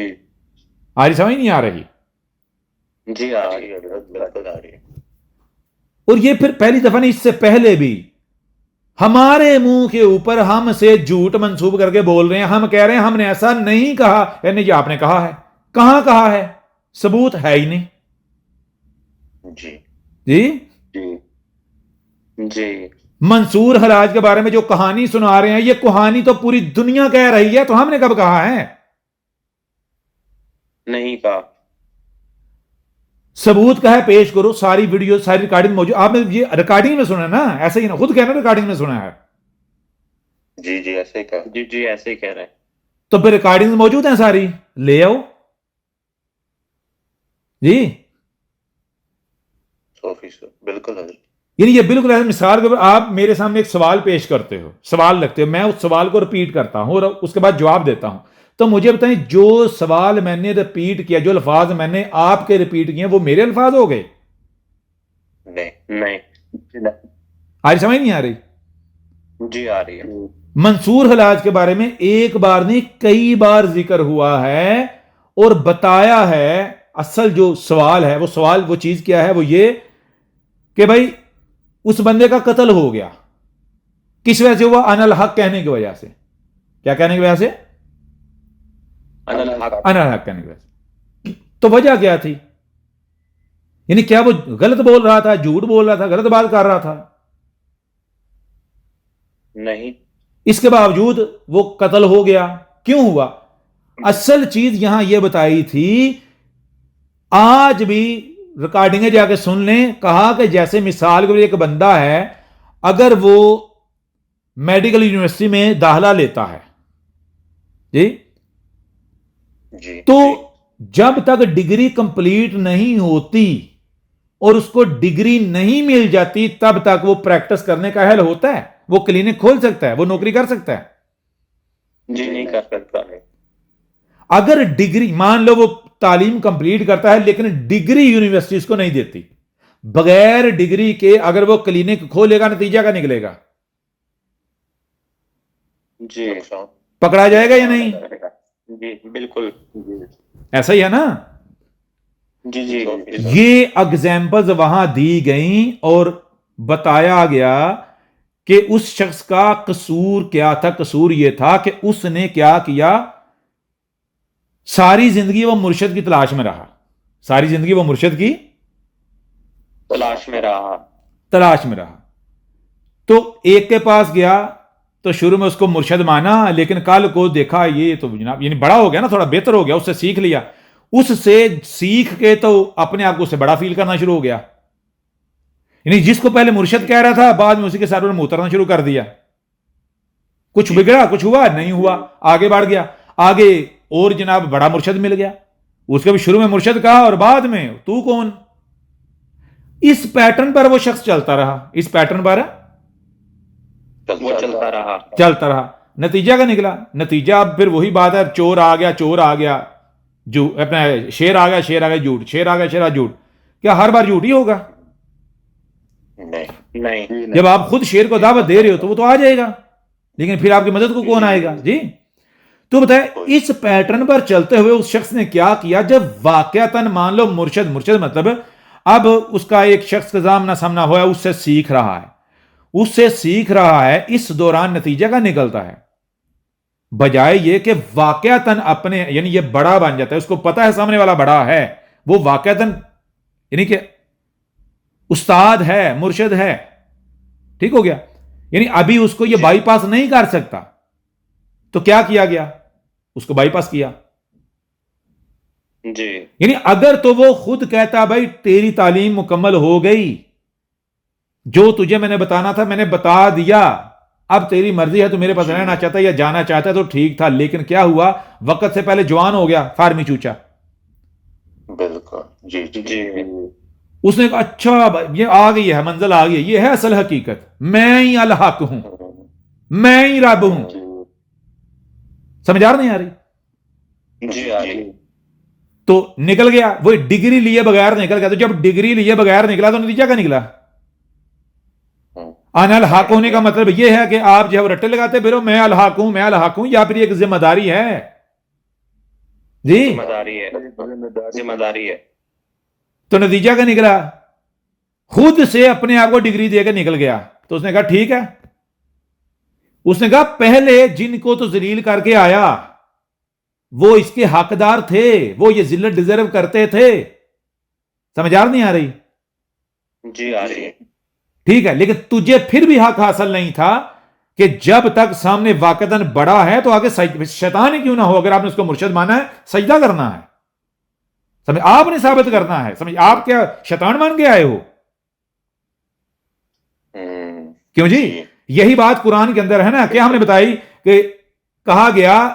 آج سمجھ نہیں آ رہی؟ جی آ آ رہی رہی ہے. ہے حضرت، بالکل آ رہی ہے. اور یہ پھر پہلی دفعہ نہیں، اس سے پہلے بھی ہمارے منہ کے اوپر ہم سے جھوٹ منسوب کر کے بول رہے ہیں. ہم کہہ رہے ہیں ہم نے ایسا نہیں کہا، یعنی جی آپ نے کہا ہے. کہاں کہا ہے؟ ثبوت ہے ہی نہیں جی جی. جی جی منصور حلاج کے بارے میں جو کہانی سنا رہے ہیں یہ کہانی تو پوری دنیا کہہ رہی ہے، تو ہم نے کب کہا ہے؟ نہیں کہا. ثبوت کا ہے پیش کرو. ساری ویڈیو ساری ریکارڈنگ موجود. آپ نے یہ ریکارڈنگ میں سنا نا، ایسے ہی نا خود کہنا ریکارڈنگ میں سنا ہے. جی جی ایسے ہی کہا. جی جی ایسے ہی کہہ رہے ہیں. تو پھر ریکارڈنگ موجود ہیں ساری، لے آؤ جی. 100%. بالکل حضرت. یعنی یہ بالکل ایسے مثال کے اوپر آپ میرے سامنے ایک سوال پیش کرتے ہو، سوال لگتے ہو، میں اس سوال کو رپیٹ کرتا ہوں اور اس کے بعد جواب دیتا ہوں. تو مجھے بتائیں جو سوال میں نے رپیٹ کیا، جو الفاظ میں نے آپ کے رپیٹ کیے وہ میرے الفاظ ہو گئے؟ نہیں. آج سمجھ نہیں آ رہی؟ جی آ رہی ہے. منصور حلاج کے بارے میں ایک بار نہیں کئی بار ذکر ہوا ہے اور بتایا ہے. اصل جو سوال ہے وہ چیز کیا ہے؟ وہ یہ کہ بھائی اس بندے کا قتل ہو گیا، کس وجہ سے ہوا؟ ان الحق کہنے کی وجہ سے. کیا کہنے کی وجہ سے؟ ان الحق کہنے کی وجہ سے. تو وجہ کیا تھی؟ یعنی کیا وہ غلط بول رہا تھا، جھوٹ بول رہا تھا، غلط بات کر رہا تھا؟ نہیں. اس کے باوجود وہ قتل ہو گیا. کیوں ہوا؟ اصل چیز یہاں یہ بتائی تھی، آج بھی ریکارڈنگیں جا کے سن لیں. کہا کہ جیسے مثال کے لیے ایک بندہ ہے، اگر وہ میڈیکل یونیورسٹی میں داخلہ لیتا ہے جی، جی تو جب تک ڈگری کمپلیٹ نہیں ہوتی اور اس کو ڈگری نہیں مل جاتی تب تک وہ پریکٹس کرنے کا اہل ہوتا ہے، وہ کلینک کھول سکتا ہے، وہ نوکری کر سکتا ہے. جی نہیں کر سکتا. اگر ڈگری مان لو وہ تعلیم کمپلیٹ کرتا ہے لیکن ڈگری یونیورسٹی اس کو نہیں دیتی، بغیر ڈگری کے اگر وہ کلینک کھولے گا نتیجہ کیا نکلے گا؟ جی پکڑا جائے گا یا نہیں؟ جی بالکل. ایسا ہی ہے نا. جی جی یہ اگزامپلز وہاں دی گئیں اور بتایا گیا کہ اس شخص کا قصور کیا تھا. قصور یہ تھا کہ اس نے کیا کیا، ساری زندگی وہ مرشد کی تلاش میں رہا. ساری زندگی وہ مرشد کی تلاش میں رہا. تو ایک کے پاس گیا تو شروع میں اس کو مرشد مانا، لیکن کل کو دیکھا یہ تو جناب یعنی بڑا ہو گیا نا، تھوڑا بہتر ہو گیا، اس سے سیکھ لیا. اس سے سیکھ کے تو اپنے آپ کو اس سے بڑا فیل کرنا شروع ہو گیا. یعنی جس کو پہلے مرشد کہہ رہا تھا بعد میں اسی کے ساتھ میں اترنا شروع کر دیا. کچھ بگڑا, کچھ ہوا نہیں ہوا, آگے بڑھ گیا, آگے اور جناب بڑا مرشد مل گیا, اس کے بھی شروع میں مرشد کہا اور بعد میں تو کون. اس پیٹرن پر وہ شخص چلتا رہا, اس پیٹرن پر وہ چلتا رہا. نتیجہ کا نکلا, نتیجہ اب پھر وہی بات ہے, چور آ گیا جو اپنا شیر آ گیا جھوٹ, شیر آ گیا جھوٹ. کیا ہر بار جھوٹ ہی ہوگا؟ نہیں. جب آپ خود شیر کو دعوت دے رہے ہو تو وہ تو آ جائے گا, لیکن پھر آپ کی مدد کو کون آئے گا جی؟ تو بتائیں اس پیٹرن پر چلتے ہوئے اس شخص نے کیا کیا, جب واقعتاً مان لو مرشد مطلب اب اس کا ایک شخص کا سامنا سامنا ہوا ہے, اس سے سیکھ رہا ہے, اس دوران نتیجہ کا نکلتا ہے بجائے یہ کہ واقعتاً اپنے یعنی یہ بڑا بن جاتا ہے, اس کو پتا ہے سامنے والا بڑا ہے, وہ واقعتاً یعنی کہ استاد ہے, مرشد ہے, ٹھیک ہو گیا. یعنی ابھی اس کو یہ بائی پاس نہیں کر سکتا, تو کیا کیا گیا, اس کو بائی پاس کیا. جی یعنی اگر تو وہ خود کہتا بھائی تیری تعلیم مکمل ہو گئی, جو تجھے میں نے بتانا تھا میں نے بتا دیا, اب تیری مرضی ہے تو میرے پاس رہنا چاہتا ہے یا جانا چاہتا ہے تو ٹھیک تھا, لیکن کیا ہوا, وقت سے پہلے جوان ہو گیا, فارمی چوچا. بالکل جی جی. اس نے کہا اچھا بھائی یہ آ گئی ہے, منزل آ گئی ہے, یہ ہے اصل حقیقت, میں ہی الحق ہوں, میں ہی رب ہوں. سمجھ آ نہیں آ رہی؟ جی. تو نکل گیا, وہ ڈگری لیے بغیر نکل گیا. تو جب ڈگری لیے بغیر نکلا تو نتیجہ کیا نکلا؟ ان الحق ہونے کا مطلب یہ ہے کہ آپ جو ہے رٹے لگاتے پھرو میں الحق ہوں, یا پھر ایک ذمہ داری ہے جی, ذمہ داری ہے. تو نتیجہ کیا نکلا؟ خود سے اپنے آپ کو ڈگری دے کے نکل گیا. تو اس نے کہا ٹھیک ہے, اس نے کہا پہلے جن کو تو ذلیل کر کے آیا وہ اس کے حقدار تھے, وہ یہ ذلت ڈیزرو کرتے تھے. سمجھ نہیں آ رہی؟ جی آ رہی ہے. ٹھیک ہے, لیکن تجھے پھر بھی حق حاصل نہیں تھا کہ جب تک سامنے واقعتاً بڑا ہے تو آگے شیطان ہی کیوں نہ ہو, اگر آپ نے اس کو مرشد مانا ہے سجدہ کرنا ہے, سمجھ آپ نے ثابت کرنا ہے. سمجھ آپ کیا شیطان مان کے آئے ہو؟ کیوں جی؟ یہی بات قرآن کے اندر ہے نا, کیا ہم نے بتائی کہ کہا گیا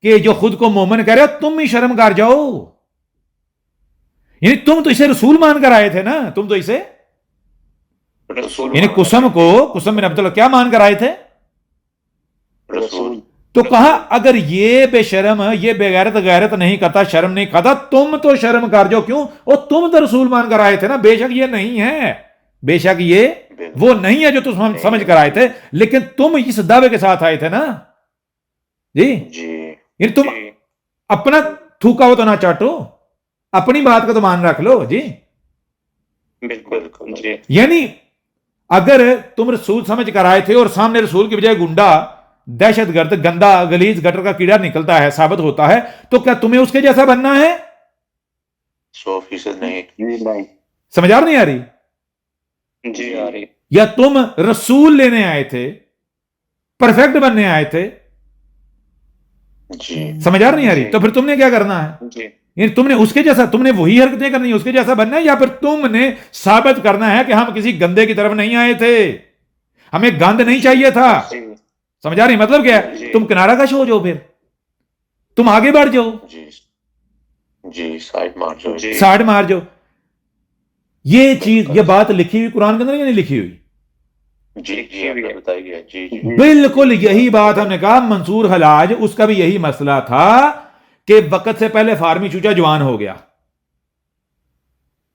کہ جو خود کو مومن کہہ رہے ہو تم ہی شرم کر جاؤ. یعنی تم تو اسے رسول مان کر آئے تھے نا, تم تو اسے یعنی قسم بن عبداللہ کیا مان کر آئے تھے؟ رسول. تو کہا اگر یہ بے شرم, یہ بے غیرت نہیں کرتا, شرم نہیں کھاتا, تم تو شرم کر جاؤ. کیوں؟ اور تم تو رسول مان کر آئے تھے نا. بے شک یہ نہیں ہے, بے شک یہ وہ نہیں ہے جو تم سمجھ کر آئے تھے, لیکن تم اس دعوے کے ساتھ آئے تھے نا جی. یعنی تم اپنا تھوکا ہو تو نہ چاٹو, اپنی بات کا تو مان رکھ لو جی. بالکل جی. یعنی اگر تم رسول سمجھ کر آئے تھے اور سامنے رسول کی بجائے گنڈا, دہشت گرد, گندا, گلیز, گٹر کا کیڑا نکلتا ہے, ثابت ہوتا ہے, تو کیا تمہیں اس کے جیسا بننا ہے؟ 100% نہیں. سمجھ نہیں آ رہی؟ جی آ رہی. یا تم رسول لینے آئے تھے, پرفیکٹ بننے آئے تھے, جی سمجھ نہیں آ رہی؟ تو پھر تم نے کیا کرنا ہے؟ جی یعنی تم نے اس کے جیسا, تم نے وہی حرکتیں کرنی ہے, اس کے جیسا بننا ہے, یا پھر تم نے ثابت کرنا ہے کہ ہم کسی گندے کی طرف نہیں آئے تھے, ہمیں گند نہیں چاہیے تھا. سمجھا رہی مطلب کیا ہے؟ تم کنارہ کش ہو جاؤ, پھر تم آگے بڑھ جاؤ, جی سائڈ مار جاؤ. یہ چیز, یہ بات لکھی ہوئی قرآن کے اندر یا نہیں لکھی ہوئی؟ جی بتائیے. جی بالکل یہی بات ہم نے کہا. منصور حلاج اس کا بھی یہی مسئلہ تھا کہ وقت سے پہلے فارمی چوچا جوان ہو گیا.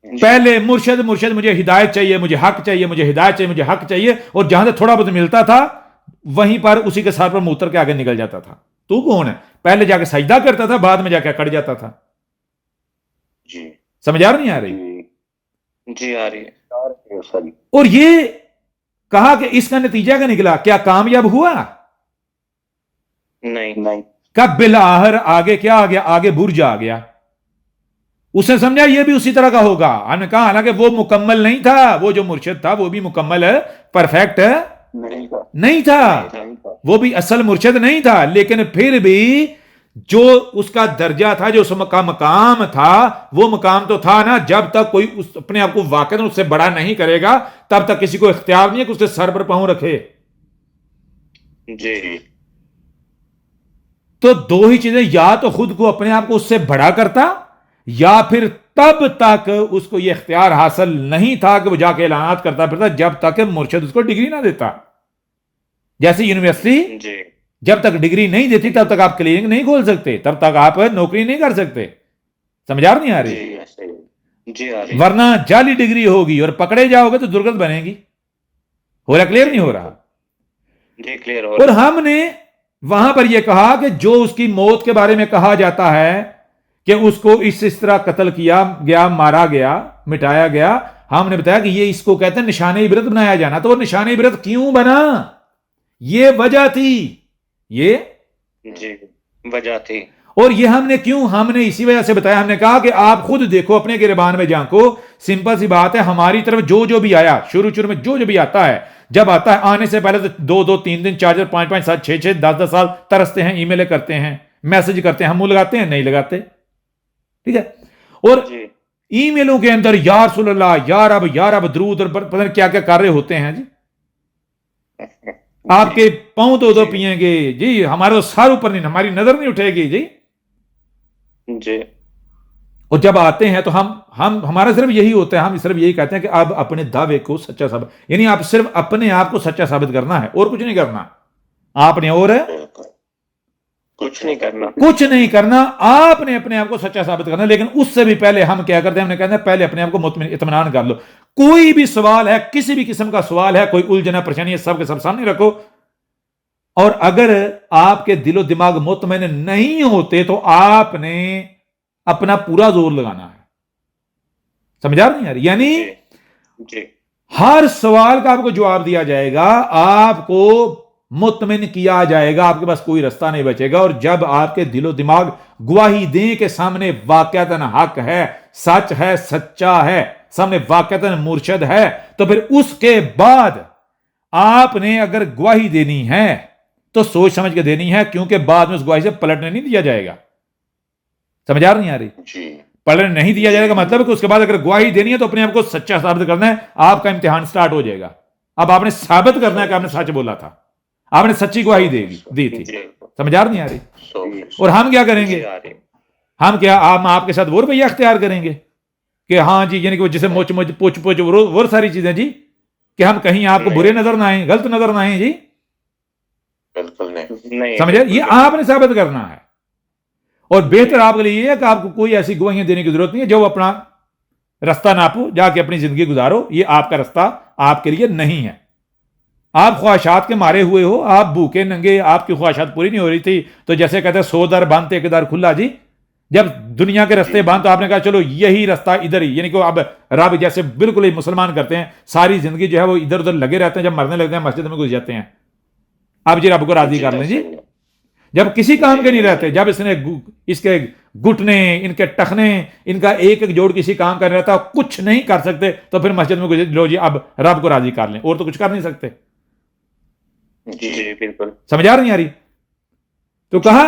پہلے مرشد مجھے ہدایت چاہیے, مجھے حق چاہیے, مجھے ہدایت چاہیے, مجھے حق چاہیے, اور جہاں سے تھوڑا بہت ملتا تھا وہیں پر اسی کے ساتھ پر موتر کے آگے نکل جاتا تھا. تو کون ہے؟ پہلے جا کے سجدہ کرتا تھا, بعد میں جا کے کٹ جاتا تھا. جی سمجھ نہیں آ رہی؟ جی آ رہی ہے. اور یہ کہا کہ اس کا نتیجہ کیا نکلا؟ کیا کامیاب ہوا؟ نہیں. کب بالآخر آگے کیا آ گیا؟ آگے برج آ گیا. اس نے سمجھا یہ بھی اسی طرح کا ہوگا. ہم نے کہا حالانکہ وہ مکمل نہیں تھا, وہ جو مرشد تھا وہ بھی مکمل پرفیکٹ نہیں تھا, وہ بھی اصل مرشد نہیں تھا, لیکن پھر بھی جو اس کا درجہ تھا، جو اس کا مقام تھا، وہ مقام تو تھا نا، جب تک کوئی اپنے آپ کو واقعی اس سے بڑا نہیں کرے گا تب تک کسی کو اختیار نہیں ہے کہ اس کے سر پر پاؤں رکھے. جی تو دو ہی چیزیں، یا تو خود کو اپنے آپ کو اس سے بڑا کرتا، یا پھر تب تک اس کو یہ اختیار حاصل نہیں تھا کہ وہ جا کے اعلانات کرتا پھرتا جب تک مرشد اس کو ڈگری نہ دیتا. جیسے یونیورسٹی جی جب تک ڈگری نہیں دیتی تب تک آپ کلینک نہیں کھول سکتے، تب تک آپ نوکری نہیں کر سکتے. سمجھار نہیں آ رہی؟ جی ایسے ہی. جی آ رہی. ورنہ جعلی ڈگری ہوگی اور پکڑے جاؤ گے تو درگت بنے گی. ہو رہا کلیئر نہیں ہو رہا؟ جی کلیئر ہو اور رہا. ہم نے وہاں پر یہ کہا کہ جو اس کی موت کے بارے میں کہا جاتا ہے کہ اس کو اس طرح قتل کیا گیا، مارا گیا، مٹایا گیا، ہم نے بتایا کہ یہ اس کو کہتے ہیں نشان عبرت بنایا جانا. تو وہ نشان عبرت کیوں بنا؟ یہ وجہ تھی، یہ جی وجہ تھی. اور یہ ہم نے اسی وجہ سے بتایا. ہم نے کہا کہ آپ خود دیکھو، اپنے گریبان میں جھانکو. سمپل سی بات ہے، ہماری طرف جو بھی آیا شروع میں جو بھی آتا ہے، جب آتا ہے آنے سے پہلے تو 2 3 دن 4 5 5 7 6 6 10 10 سال ترستے ہیں، ای میلیں کرتے ہیں، میسج کرتے ہیں، ہم منہ لگاتے ہیں نہیں لگاتے. ٹھیک ہے. اور جی ای میلوں کے اندر یا رسول اللہ، یا رب درود اور پتہ نہیں کیا کیا کر رہے ہوتے ہیں. جی آپ کے پاؤں دو پیئیں گے جی، ہمارے تو سر اوپر نہیں، ہماری نظر نہیں اٹھے گی. جی جی اور جب آتے ہیں تو ہمارا صرف یہی ہوتا ہے، ہم صرف یہی کہتے ہیں کہ اب اپنے دعوے کو سچا ثابت، یعنی آپ صرف اپنے آپ کو سچا ثابت کرنا ہے اور کچھ نہیں کرنا. آپ نے اور کچھ نہیں کرنا. کچھ نہیں کرنا، آپ نے اپنے آپ کو سچا ثابت کرنا. لیکن اس سے بھی پہلے ہم کیا کرتے ہیں؟ ہم نے کہتے ہیں پہلے اپنے آپ کو مطمئن اطمینان کر لو. کوئی بھی سوال ہے، کسی بھی قسم کا سوال ہے، کوئی الجھنا پریشانی ہے، سب کے سب سامنے رکھو. اور اگر آپ کے دل و دماغ مطمئن نہیں ہوتے تو آپ نے اپنا پورا زور لگانا ہے. سمجھا نہیں یار؟ یعنی جی ہر سوال کا آپ کو جواب دیا جائے گا، آپ کو مطمئن کیا جائے گا، آپ کے پاس کوئی رستہ نہیں بچے گا. اور جب آپ کے دل و دماغ گواہی دیں کہ سامنے واقعتاً حق ہے، سچ ہے، سچا ہے، سامنے واقعتاً مرشد ہے، تو پھر اس کے بعد آپ نے اگر گواہی دینی ہے تو سوچ سمجھ کے دینی ہے، کیونکہ بعد میں اس گواہی سے پلٹنے نہیں دیا جائے گا. سمجھا نہیں آ رہی؟ جی پلٹنے نہیں دیا جائے گا مطلب کہ اس کے بعد اگر گواہی دینی ہے تو اپنے آپ کو سچا ثابت کرنا ہے. آپ کا امتحان سٹارٹ ہو جائے گا. اب آپ نے ثابت کرنا ہے کہ آپ نے سچ بولا تھا، آپ نے سچی گواہی دی تھی. سمجھا نہیں آ رہی؟ اور ہم کیا کریں گے؟ ہم آپ کے ساتھ وہ رویہ اختیار کریں گے کہ ہاں جی، یعنی کہ جسے موچ پوچھ وہ ساری چیزیں جی، کہ ہم کہیں آپ کو برے نظر نہ آئیں، غلط نظر نہ آئیں. جی بالکل نہیں. سمجھا؟ یہ آپ نے ثابت کرنا ہے. اور بہتر آپ کے لیے یہ ہے کہ آپ کو کوئی ایسی گواہیاں دینے کی ضرورت نہیں ہے. جو اپنا رستہ ناپو، جا کے اپنی زندگی گزارو، یہ آپ کا رستہ آپ کے لیے نہیں ہے. آپ خواہشات کے مارے ہوئے ہو، آپ بھوکے ننگے، آپ کی خواہشات پوری نہیں ہو رہی تھی تو جیسے کہتے ہیں 100 در بند ایک در کھلا. جی جب دنیا کے رستے بند تو آپ نے کہا چلو یہی رستہ ادھر ہی، یعنی کہ اب رب جیسے بالکل ہی مسلمان کرتے ہیں، ساری زندگی جو ہے وہ ادھر ادھر لگے رہتے ہیں، جب مرنے لگتے ہیں مسجد میں گھس جاتے ہیں. اب جی رب کو راضی کر لیں. جی جب کسی کام کے نہیں رہتے، جب اس کے گھٹنے، ان کے ٹخنے، ان کا ایک ایک جوڑ کسی کام کا نہیں رہتا، کچھ نہیں کر سکتے، تو پھر مسجد میں لو جی اب رب کو راضی کر لیں، اور تو کچھ کر نہیں سکتے. جی بالکل. سمجھا نہیں آ رہی؟ تو کہا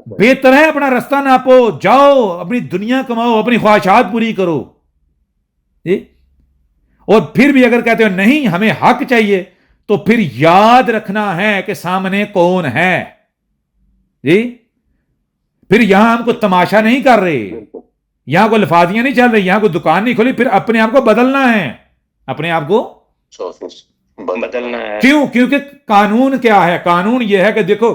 بہتر ہے اپنا رستہ ناپو، جاؤ اپنی دنیا کماؤ، اپنی خواہشات پوری کرو. جی اور پھر بھی اگر کہتے ہو نہیں ہمیں حق چاہیے، تو پھر یاد رکھنا ہے کہ سامنے کون ہے. جی پھر یہاں ہم کو تماشا نہیں کر رہے، یہاں کو لفاظیاں نہیں چل رہی، یہاں کو دکان نہیں کھولی. پھر اپنے آپ کو بدلنا ہے، اپنے آپ کو بدلنا ہے. کیوں؟ کیونکہ قانون کیا ہے؟ قانون یہ ہے کہ دیکھو،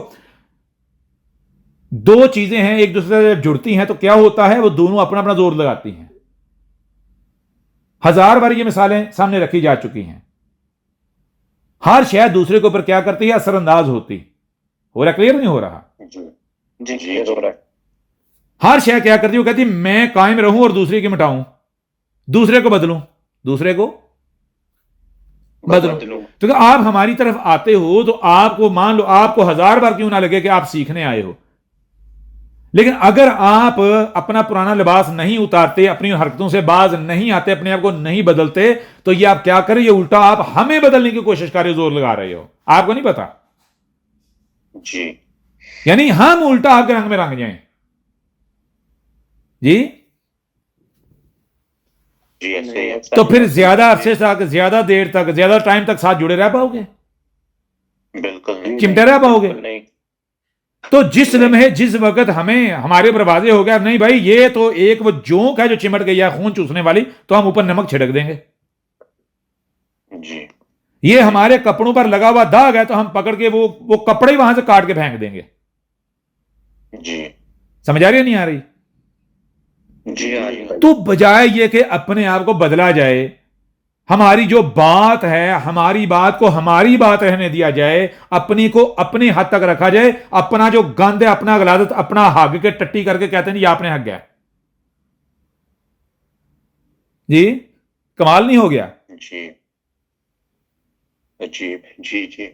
دو چیزیں ہیں ایک دوسرے سے جڑتی ہیں تو کیا ہوتا ہے؟ وہ دونوں اپنا اپنا زور لگاتی ہیں. 1000 بار یہ مثالیں سامنے رکھی جا چکی ہیں. ہر شے دوسرے کے اوپر کیا کرتی ہے؟ اثر انداز ہوتی. ہو رہا کلیئر نہیں ہو رہا؟ جی ہو رہا ہے. ہر شے کیا کرتی ہے؟ وہ کہتی ہے میں قائم رہوں اور دوسرے کی مٹاؤں، دوسرے کو بدلوں، دوسرے کو بدلوں. تو کہ آپ ہماری طرف آتے ہو تو آپ کو مان لو آپ کو 1000 بار کیوں نہ لگے کہ آپ سیکھنے آئے ہو، لیکن اگر آپ اپنا پرانا لباس نہیں اتارتے، اپنی حرکتوں سے باز نہیں آتے، اپنے آپ کو نہیں بدلتے، تو یہ آپ کیا کریں؟ یہ الٹا آپ ہمیں بدلنے کی کوشش کر رہے ہو، زور لگا رہے ہو. آپ کو نہیں پتا. جی یعنی ہم الٹا آپ کے رنگ میں رنگ جائیں. جی جی ایسے ہی ہے. تو پھر زیادہ عرصے تک، زیادہ دیر تک، زیادہ ٹائم تک ساتھ جڑے رہ پاؤ گے؟ بالکل نہیں. چمٹے رہ پاؤ گے؟ نہیں. تو جس لمحے، جس وقت ہمیں ہمارے اوپر واضح ہو گیا نہیں بھائی یہ تو ایک وہ جونک ہے جو چمٹ گئی ہے خون چوسنے والی، تو ہم اوپر نمک چھڑک دیں گے. جی یہ ہمارے کپڑوں پر لگا ہوا داغ ہے تو ہم پکڑ کے وہ کپڑے ہی وہاں سے کاٹ کے پھینک دیں گے. جی سمجھ آ رہی ہے نہیں آ رہی؟ جی آ رہی ہے. تو بجائے یہ کہ اپنے آپ کو بدلا جائے، ہماری جو بات ہے، ہماری بات کو ہماری بات رہنے دیا جائے، اپنی کو اپنی حد تک رکھا جائے، اپنا جو گند ہے، اپنا غلاظت، اپنا حق کے ٹٹی کر کے کہتے ہیں یہ آپ نے حق ہے. جی کمال نہیں ہو گیا؟ جی عجیب. جی جی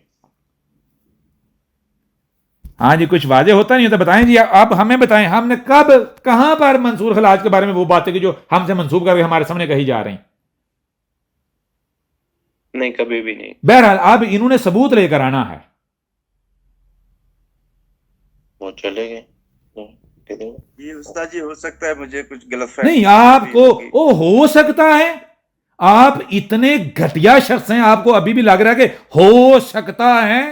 ہاں جی کچھ واضح ہوتا نہیں ہوتا بتائیں جی. اب ہمیں بتائیں ہم نے کب کہاں پر منصور خلاج کے بارے میں وہ باتیں کی جو ہم سے منسوب کر کے ہمارے سامنے کہی جا رہی ہیں؟ نہیں کبھی بھی نہیں. بہرحال اب انہوں نے ثبوت لے کر آنا ہے. وہ چلے گئے. یہ استاد جی ہو سکتا ہے مجھے کچھ غلط فہمی نہیں آپ بھی کو ہوگی. وہ ہو سکتا ہے، آپ اتنے گھٹیا شخص ہیں، آپ کو ابھی بھی لگ رہا ہے کہ ہو سکتا ہے.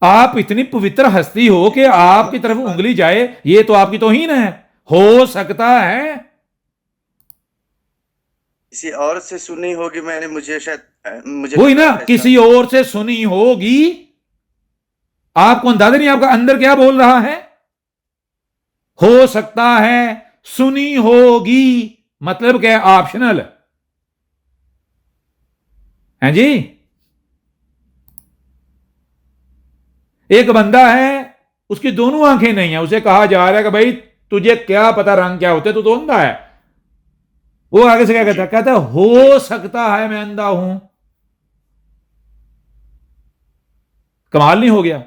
آپ اتنی پوتر ہستی ہو کہ آپ کی طرف انگلی جائے، یہ تو آپ کی توہین ہے. ہو سکتا ہے کسی اور سے سنی ہوگی میں نے، مجھے شاید مجھے وہی لگا نا ایسا. کسی اور سے سنی ہوگی. آپ کو اندازہ نہیں آپ کا اندر کیا بول رہا ہے. ہو سکتا ہے، سنی ہوگی، مطلب کیا ہے؟ آپشنل ہے جی. ایک بندہ ہے اس کی دونوں آنکھیں نہیں ہیں، اسے کہا جا رہا ہے کہ بھائی تجھے کیا پتا رنگ کیا ہوتے، تو اندھا ہے. وہ آگے سے کیا کہتا ہے؟ کہتا ہے ہو سکتا ہے میں اندھا ہوں. کمال نہیں ہو گیا؟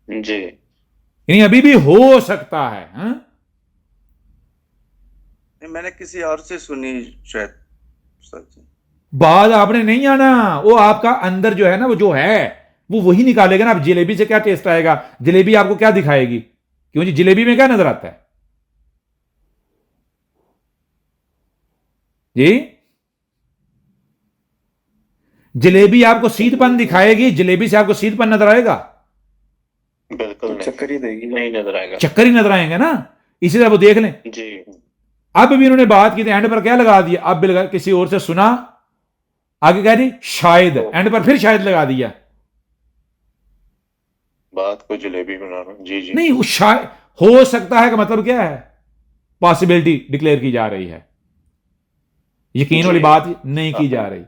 جی یعنی ابھی بھی ہو سکتا ہے. ہاں میں نے کسی اور سے سنی شاید. سچ بعد آپ نے نہیں آنا، وہ آپ کا اندر جو ہے نا، وہ جو ہے وہ وہی نکالے گا نا. اب جلیبی سے کیا ٹیسٹ آئے گا؟ جلیبی آپ کو کیا دکھائے گی؟ کیوں جی جلیبی میں کیا نظر آتا ہے جی؟ جلیبی آپ کو سیدھ پن دکھائے گی، جلیبی سے آپ کو سیدھ پن نظر آئے گا؟ بالکل نہیں. چکر ہی دے گی. نہیں نظر آئے گا. چکر ہی نظر آئیں گے نا. اسی طرح وہ دیکھ لیں. جی اب بھی انہوں نے بات کی تھی، اینڈ پر کیا لگا دیا؟ اب بھی کسی اور سے سنا، آگے کہہ دی شاید، اینڈ پر پھر شاید لگا دیا. بات کو جلیبی بنا رہا ہوں. جی جی نہیں وہ شاید ہو سکتا ہے کا مطلب کیا ہے؟ پاسبلٹی ڈکلیئر کی جا رہی ہے، یقین والی بات نہیں کی جا رہی.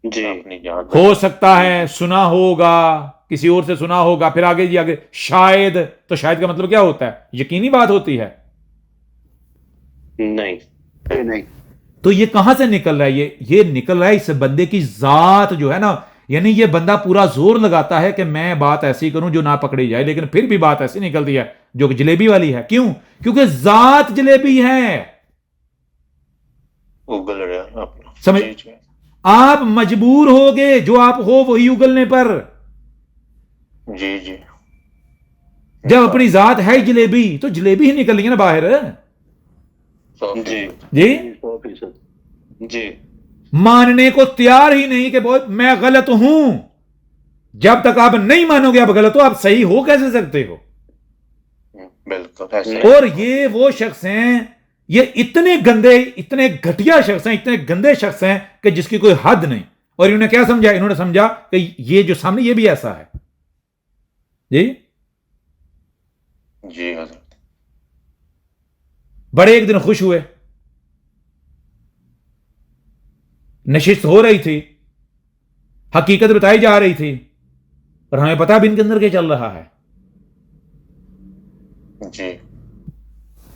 جی اپنی جان ہو سکتا ہے، سنا ہوگا، کسی اور سے سنا ہوگا، پھر آگے جی آگے شاید. تو شاید کا مطلب کیا ہوتا ہے؟ یقینی بات ہوتی ہے. نہیں. تو یہ کہاں سے نکل رہا ہے؟ یہ نکل رہا ہے اس بندے کی ذات جو ہے نا. یعنی یہ بندہ پورا زور لگاتا ہے کہ میں بات ایسی کروں جو نہ پکڑی جائے، لیکن پھر بھی بات ایسی نکلتی ہے جو کہ جلیبی والی ہے. کیوں؟ کیونکہ ذات جلیبی ہے. اگل رہا اپنا. سمجھ، جی جی آپ مجبور ہوگے جو آپ ہو وہی اگلنے پر. جی جی جب اپنی ذات ہے جلیبی تو جلیبی ہی نکل رہی ہے نا باہر. جی جی 100%. جی ماننے کو تیار ہی نہیں کہ میں غلط ہوں. جب تک آپ نہیں مانو گے آپ غلط ہو، آپ صحیح ہو کیسے سکتے ہو؟ بالکل ایسے. اور یہ وہ شخص ہیں، یہ اتنے گندے، اتنے گھٹیا شخص ہیں، اتنے گندے شخص ہیں کہ جس کی کوئی حد نہیں. اور انہوں نے کیا سمجھا؟ انہوں نے سمجھا کہ یہ جو سامنے یہ بھی ایسا ہے. جی جی حضرت. بڑے ایک دن خوش ہوئے، نشست ہو رہی تھی، حقیقت بتائی جا رہی تھی، اور ہمیں پتا بھی ان کے اندر کیا چل رہا ہے. جی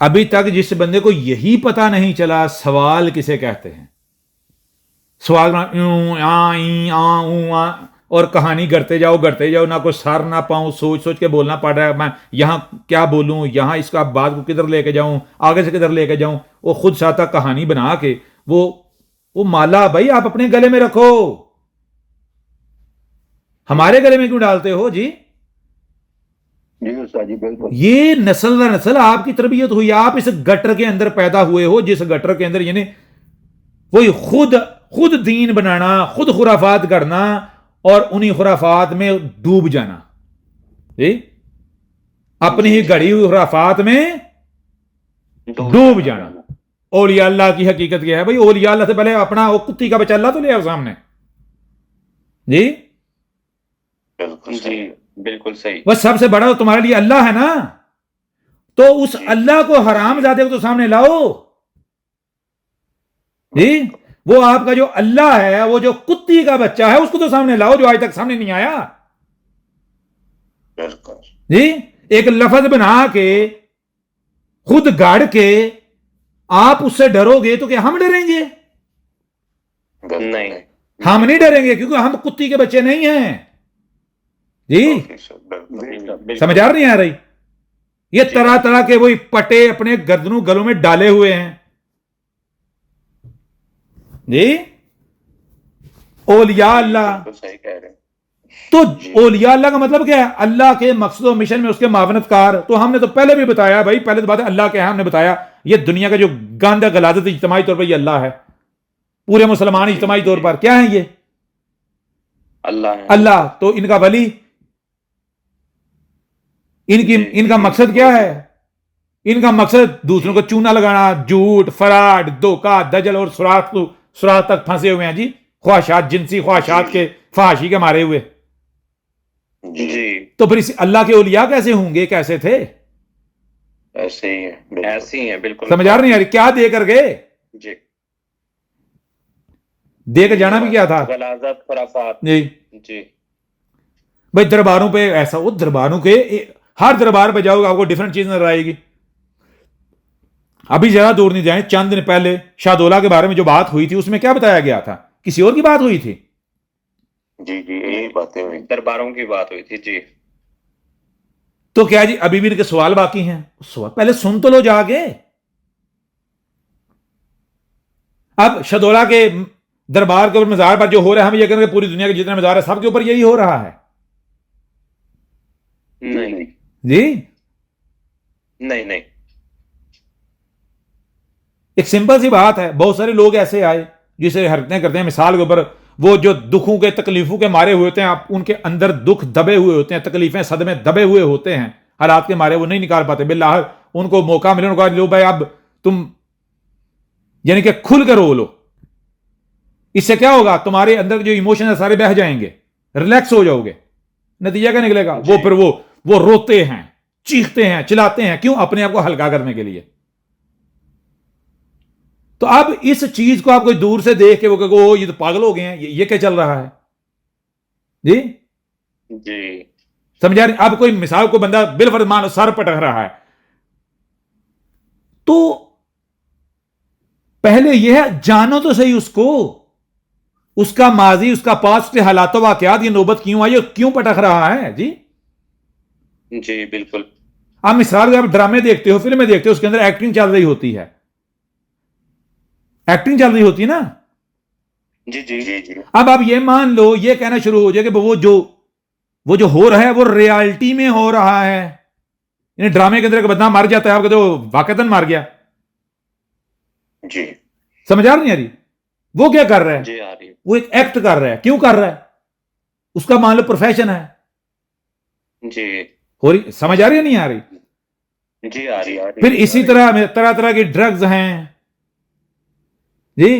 ابھی تک جس بندے کو یہی پتا نہیں چلا سوال کسے کہتے ہیں، سوال اور کہانی کرتے جاؤ نہ کوئی سر نہ پاؤں، سوچ سوچ کے بولنا پڑ رہا ہے. میں یہاں کیا بولوں، یہاں اس کا بات کو کدھر لے کے جاؤں، آگے سے کدھر لے کے جاؤں. وہ خود ساتھ کہانی بنا کے وہ مالا بھائی آپ اپنے گلے میں رکھو. ہمارے گلے میں کیوں ڈالتے ہو جی؟ جی استاد جی بالکل. یہ نسل در نسل آپ کی تربیت ہوئی. آپ اس گٹر کے اندر پیدا ہوئے ہو جس گٹر کے اندر یعنی وہی خود دین بنانا, خود خرافات کرنا اور انہی خرافات میں ڈوب جانا. جی اپنی ہی گڑھی ہوئی خرافات میں ڈوب جانا. اولیاء اللہ کی حقیقت کیا ہے بھائی؟ اولیاء اللہ سے پہلے اپنا وہ کتی کا بچہ اللہ تو لے آؤ سامنے. جی بالکل صحیح. بالکل صحیح. وہ سب سے بڑا تو تمہارے لیے اللہ ہے نا, تو اس اللہ کو حرام زادے کو تو سامنے لاؤ. جی وہ آپ کا جو اللہ ہے, وہ جو کتی کا بچہ ہے, اس کو تو سامنے لاؤ جو آج تک سامنے نہیں آیا. بالکل. جی ایک لفظ بنا کے خود گاڑ کے آپ اس سے ڈرو گے تو کیا ہم ڈریں گے؟ نہیں. ہم نہیں ڈریں گے کیونکہ ہم کتی کے بچے نہیں ہیں. جی سمجھ آ نہیں آ رہی؟ یہ طرح طرح کے وہی پٹے اپنے گردنوں گلوں میں ڈالے ہوئے ہیں. جی اولیاء اللہ, صحیح کہہ رہے ہیں. تو اولیاء اللہ کا مطلب کیا ہے؟ اللہ کے مقصد و مشن میں اس کے معاونت کار. تو ہم نے تو پہلے بھی بتایا بھائی, پہلے تو بات ہے اللہ کیا ہے, ہم نے بتایا یہ دنیا کا جو گاندہ غلاظت اجتماعی طور پر یہ اللہ ہے. پورے مسلمان اجتماعی طور پر کیا ہیں؟ یہ اللہ ہے. اللہ. تو ان کا ولی, ان کا مقصد کیا ہے؟ ان کا مقصد دوسروں کو چونا لگانا, جھوٹ, فراڈ, دھوکہ, دجل اور سراغ تک پھنسے ہوئے ہیں. جی خواہشات, جنسی خواہشات کے, فحاشی کے مارے ہوئے. جی تو پھر اللہ کے اولیاء کیسے ہوں گے, کیسے تھے؟ ایسے ہی ہے. ایسے ہی ہے بالکل. سمجھ آ رہی ہے کیا دے کر گئے؟ جی دے کر جانا بھی کیا تھا؟ غلاظت, خرافات. جی جی بھائی درباروں پہ ایسا, وہ درباروں کے ہر دربار پہ جاؤ گے آپ کو ڈیفرنٹ چیز نظر آئے گی. ابھی زیادہ دور نہیں جائیں, چند دن پہلے شاہ دولہ کے بارے میں جو بات ہوئی تھی اس میں کیا بتایا گیا تھا؟ کسی اور کی بات ہوئی تھی. جی جی یہی باتیں ہوئی, درباروں کی بات ہوئی تھی. جی تو کیا جی ابھی بھی ان کے سوال باقی ہیں؟ سوال پہلے سن تو لو جا کے. اب شاہ دولہ کے دربار کے اوپر مزار پر جو ہو رہا ہے, ہم یہ کہیں گے پوری دنیا کے جتنے مزار ہے سب کے اوپر یہی ہو رہا ہے. نہیں جی نہیں نہیں. ایک سمپل سی بات ہے, بہت سارے لوگ ایسے آئے جسے حرکتیں کرتے ہیں. مثال کے اوپر وہ جو دکھوں کے تکلیفوں کے مارے ہوئے ہوتے ہیں, ان کے اندر دکھ دبے ہوئے ہوتے ہیں, تکلیفیں صدمے دبے ہوئے ہوتے ہیں, حالات کے مارے وہ نہیں نکال پاتے. باللہ ان کو موقع ملے, ان کو لو بھائی اب تم یعنی کہ کھل کر رو لو. اس سے کیا ہوگا؟ تمہارے اندر جو ایموشن ہے سارے بہہ جائیں گے, ریلیکس ہو جاؤ گے. نتیجہ کیا نکلے گا؟ وہ پھر وہ روتے ہیں, چیختے ہیں, چلاتے ہیں. کیوں؟ اپنے آپ کو ہلکا کرنے کے لیے. تو اب اس چیز کو آپ کوئی دور سے دیکھ کے وہ کہ یہ تو پاگل ہو گئے ہیں, یہ کیا چل رہا ہے؟ جی جی سمجھا رہے؟ اب کوئی مثال کو بندہ بالفرض مان سر پٹک رہا ہے, تو پہلے یہ ہے جانو تو صحیح اس کو, اس کا ماضی, اس کا پاسٹ, حالات و واقعات, یہ نوبت کیوں آئی, کیوں پٹک رہا ہے. جی جی بالکل. آپ مثال آپ ڈرامے دیکھتے ہو, فلمیں دیکھتے ہو, اس کے اندر ایکٹنگ چل رہی ہوتی ہے, ایکٹنگ چل رہی ہوتی ہے نا. جی جی جی جی. اب آپ یہ مان لو, یہ کہنا شروع ہو جائے کہ وہ جو ہو رہا ہے وہ ریالٹی میں ہو رہا ہے. یعنی ڈرامے کے اندر ایک بدنام مار جاتا ہے, آپ کہتے ہو واقعتاً مار گیا. جی سمجھ آ نہیں آ رہی؟ وہ کیا کر رہا ہے؟ جی آ رہی ہے. وہ ایک ایکٹ کر رہا ہے. کیوں کر رہا ہے؟ اس کا مان لو پروفیشن ہے. جی ہو رہی سمجھ آ رہی ہے نہیں آ رہی؟ جی آ رہی ہے. پھر اسی طرح طرح کی ڈرگز ہیں, جی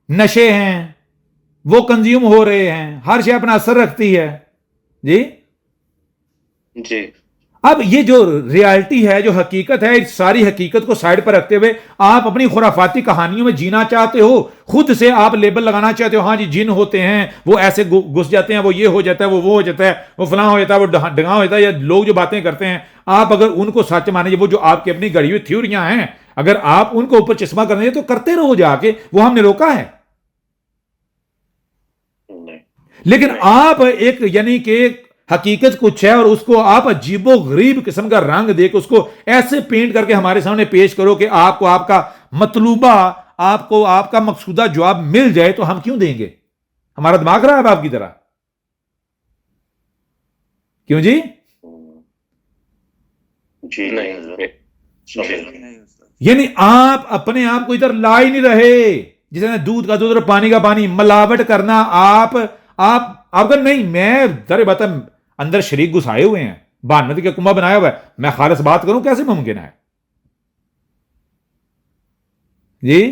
نشے ہیں, وہ کنزیوم ہو رہے ہیں, ہر شے اپنا اثر رکھتی ہے. جی جی اب یہ جو ریالٹی ہے, جو حقیقت ہے, اس ساری حقیقت کو سائڈ پر رکھتے ہوئے آپ اپنی خرافاتی کہانیوں میں جینا چاہتے ہو, خود سے آپ لیبل لگانا چاہتے ہو, ہاں جی جن ہوتے ہیں, وہ ایسے گھس جاتے ہیں, وہ یہ ہو جاتا ہے, وہ ہو جاتا ہے, وہ فلاں ہو جاتا ہے, وہ ڈگاں ہو جاتا ہے, یا لوگ جو باتیں کرتے ہیں آپ اگر ان کو سچ مانیں, وہ جو آپ کی اپنی گڑھی ہوئی تھیوریاں ہیں, اگر آپ ان کو اوپر چشمہ کرنے تو کرتے رہو جا کے, وہ ہم نے روکا ہے. لیکن آپ ایک یعنی کہ حقیقت کچھ ہے اور اس کو آپ عجیب و غریب قسم کا رنگ دے کے اس کو ایسے پینٹ کر کے ہمارے سامنے پیش کرو کہ آپ کو آپ کا مطلوبہ, آپ کو آپ کا مقصودہ جواب مل جائے, تو ہم کیوں دیں گے؟ ہمارا دماغ خراب ہے آپ کی طرح. کیوں جی؟ جی نہیں یعنی آپ اپنے آپ کو ادھر لا ہی نہیں رہے، جیسے دودھ کا دودھ اور پانی کا پانی ملاوٹ کرنا. آپ کا نہیں، میں در بطن اندر شریک گھسائے ہوئے ہیں، بھانوتی کا کنبہ بنایا ہوا ہے، میں خالص بات کروں کیسے ممکن ہے جی؟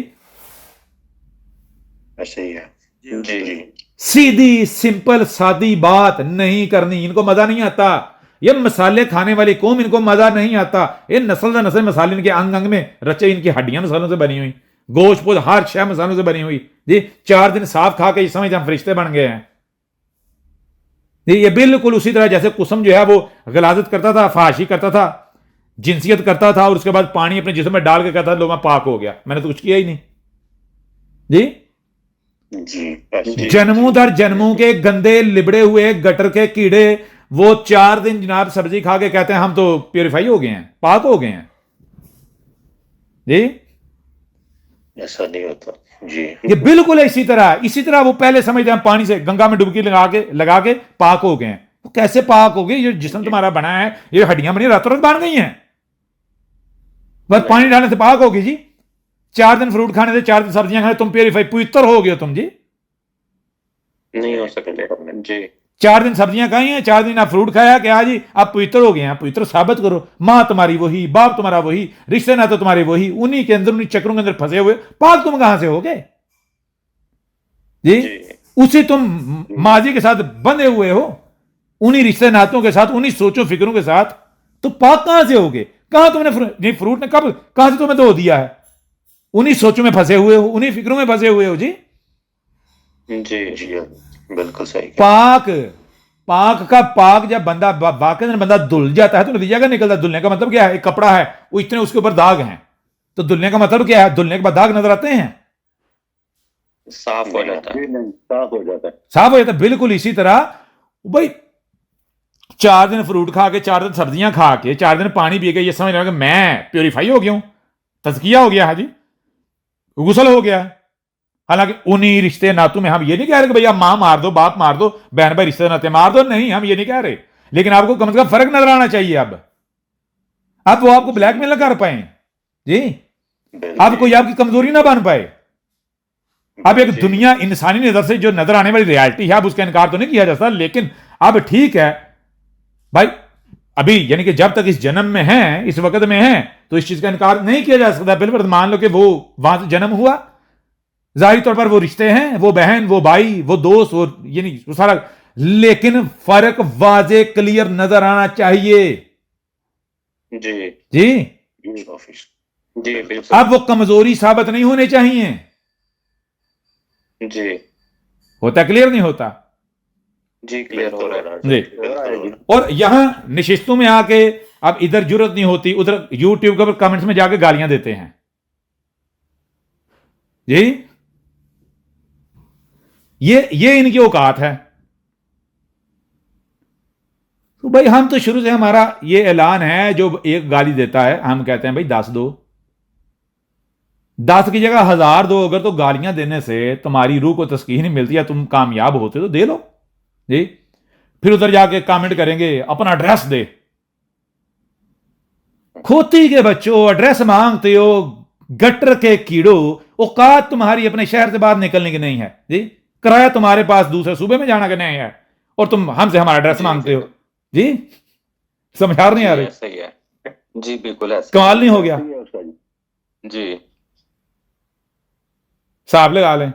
ایسے ہی ہے. جی سیدھی سمپل سادی بات نہیں کرنی. ان کو مزہ نہیں آتا، یہ مسالے کھانے والی قوم، ان کو مزہ نہیں آتا. یہ نسل در نسل مسالے ان کے انگ انگ میں رچے، ان کی ہڈیاں مسالوں سے بنی ہوئی، گوشت پوشت ہر شے مسالوں سے بنی ہوئی جی. 4 دن صاف کھا کے یہ سمجھ ہم فرشتے بن گئے ہیں جی. یہ بالکل اسی طرح جیسے قسم جو ہے وہ غلاظت کرتا تھا، فحاشی کرتا تھا، جنسیت کرتا تھا، اور اس کے بعد پانی اپنے جسم میں ڈال کے کہتا تھا لو میں پاک ہو گیا، میں نے تو کچھ کیا ہی نہیں جی. جی جنموں در جنموں کے گندے لبڑے ہوئے گٹر کے کیڑے وہ 4 دن جناب سبزی کھا کے کہتے ہیں ہم تو پیوریفائی ہو گئے ہیں، پاک ہو گئے ہیں جی. ایسا نہیں ہوتا. جی یہ بالکل اسی طرح وہ پہلے سمجھتے ہیں ہم پانی سے گنگا میں ڈبکی لگا کے پاک ہو گئے ہیں. وہ کیسے پاک ہو گئے؟ یہ جسم تمہارا بنا ہے، یہ ہڈیاں بنی راتوں رات بن گئی ہیں، بس پانی ڈالنے سے پاک ہوگی جی. 4 دن فروٹ کھانے سے، 4 دن سبزیاں کھانے، تم پیوریفائی پوتر ہو گئے تم جی. نہیں ہو سکتے. جی 4 دن سبزیاں کھائی ہیں، 4 دن آپ فروٹ کھایا کہ جی آپ پوتر ہو گئے ہیں. پوتر ثابت کرو. ماں تمہاری وہی، باپ تمہارا وہی، رشتے ناتے تمہارے وہی، انہی کے اندر انہی چکروں کے اندر پھنسے ہوئے، پاک تم کہاں سے ہو گئے جی؟ اسی تم ماضی کے ساتھ بندھے ہوئے ہو، انہی رشتے ناتوں کے ساتھ، انہی سوچوں فکروں کے ساتھ، تو پاک کہاں سے ہوگے؟ کہاں تم نے فروٹ نے کہاں سے تمہیں دھو دیا ہے؟ انہی سوچوں میں پھنسے ہوئے ہو، انہی فکروں میں پھنسے ہوئے ہو جی. جی بالکل صحیح. پاک کا پاک جب بندہ واقعی بندہ دھل جاتا ہے تو نتیجہ کیا نکلتا ہے؟ دھلنے کا مطلب کیا ہے؟ ایک کپڑا ہے، وہ اتنے اس کے اوپر داغ ہیں، تو دھلنے کا مطلب کیا ہے؟ دھلنے کے بعد داغ نظر آتے ہیں، صاف ہو جاتا ہے. صاف ہو جاتا ہے. صاف ہو جاتا ہے. بالکل اسی طرح بھائی 4 دن فروٹ کھا کے، 4 دن سبزیاں کھا کے، 4 دن پانی پی کے یہ سمجھ رہا کہ میں پیوریفائی ہو گیا ہوں، تزکیہ ہو گیا ہے جی، غسل ہو گیا ہے. حالانکہ انہی رشتے ناتوں میں ہم یہ نہیں کہہ رہے کہ بھئی آپ ماں مار دو، باپ مار دو، بہن بھائی رشتے ناتے مار دو، نہیں، ہم یہ نہیں کہہ رہے. لیکن آپ کو کم از کم فرق نظر آنا چاہیے. اب وہ آپ کو بلیک میل نہ کر پائیں جی، اب کوئی آپ کی کمزوری نہ بن پائے. اب ایک دنیا انسانی نظر سے جو نظر آنے والی ریالٹی ہے، اب اس کا انکار تو نہیں کیا جا سکتا. لیکن اب ٹھیک ہے بھائی، ابھی یعنی کہ جب تک اس جنم میں ہیں، اس وقت میں ہیں، تو اس چیز کا انکار نہیں کیا جا سکتا. بالکل مان لو کہ وہ وہاں سے جنم ہوا، ظاہری طور پر وہ رشتے ہیں، وہ بہن، وہ بھائی، وہ دوست، وہ یعنی وہ سارا، لیکن فرق واضح کلیئر نظر آنا چاہیے جی جی. جی بالکل. اب وہ کمزوری ثابت نہیں ہونے چاہیے. جی ہوتا کلیئر نہیں ہوتا جی کلیئر ہو رہا ہے جی. اور یہاں نشستوں میں آ کے اب ادھر جرت نہیں ہوتی، ادھر یوٹیوب کے کمنٹس میں جا کے گالیاں دیتے ہیں جی. یہ ان کی اوقات ہے. تو بھائی ہم تو شروع سے ہمارا یہ اعلان ہے، جو ایک گالی دیتا ہے ہم کہتے ہیں بھائی 10 دو، 10 کی جگہ 1000 دو. اگر تو گالیاں دینے سے تمہاری روح کو تسکین نہیں ملتی، یا تم کامیاب ہوتے تو دے لو جی. پھر ادھر جا کے کامنٹ کریں گے اپنا ایڈریس دے. کھوتی کے بچوں، ایڈریس مانگتے ہو، گٹر کے کیڑوں. اوقات تمہاری اپنے شہر سے باہر نکلنے کی نہیں ہے جی، کرایہ تمہارے پاس دوسرے صوبے میں جانا کا نہیں ہے، اور تم ہم سے ہمارا ایڈریس مانگتے ہو جی. سمجھا نہیں آ رہی؟ صحیح ہے جی، بالکل ایسا کمال نہیں ہو گیا؟ جی. صاحب لگا لیں.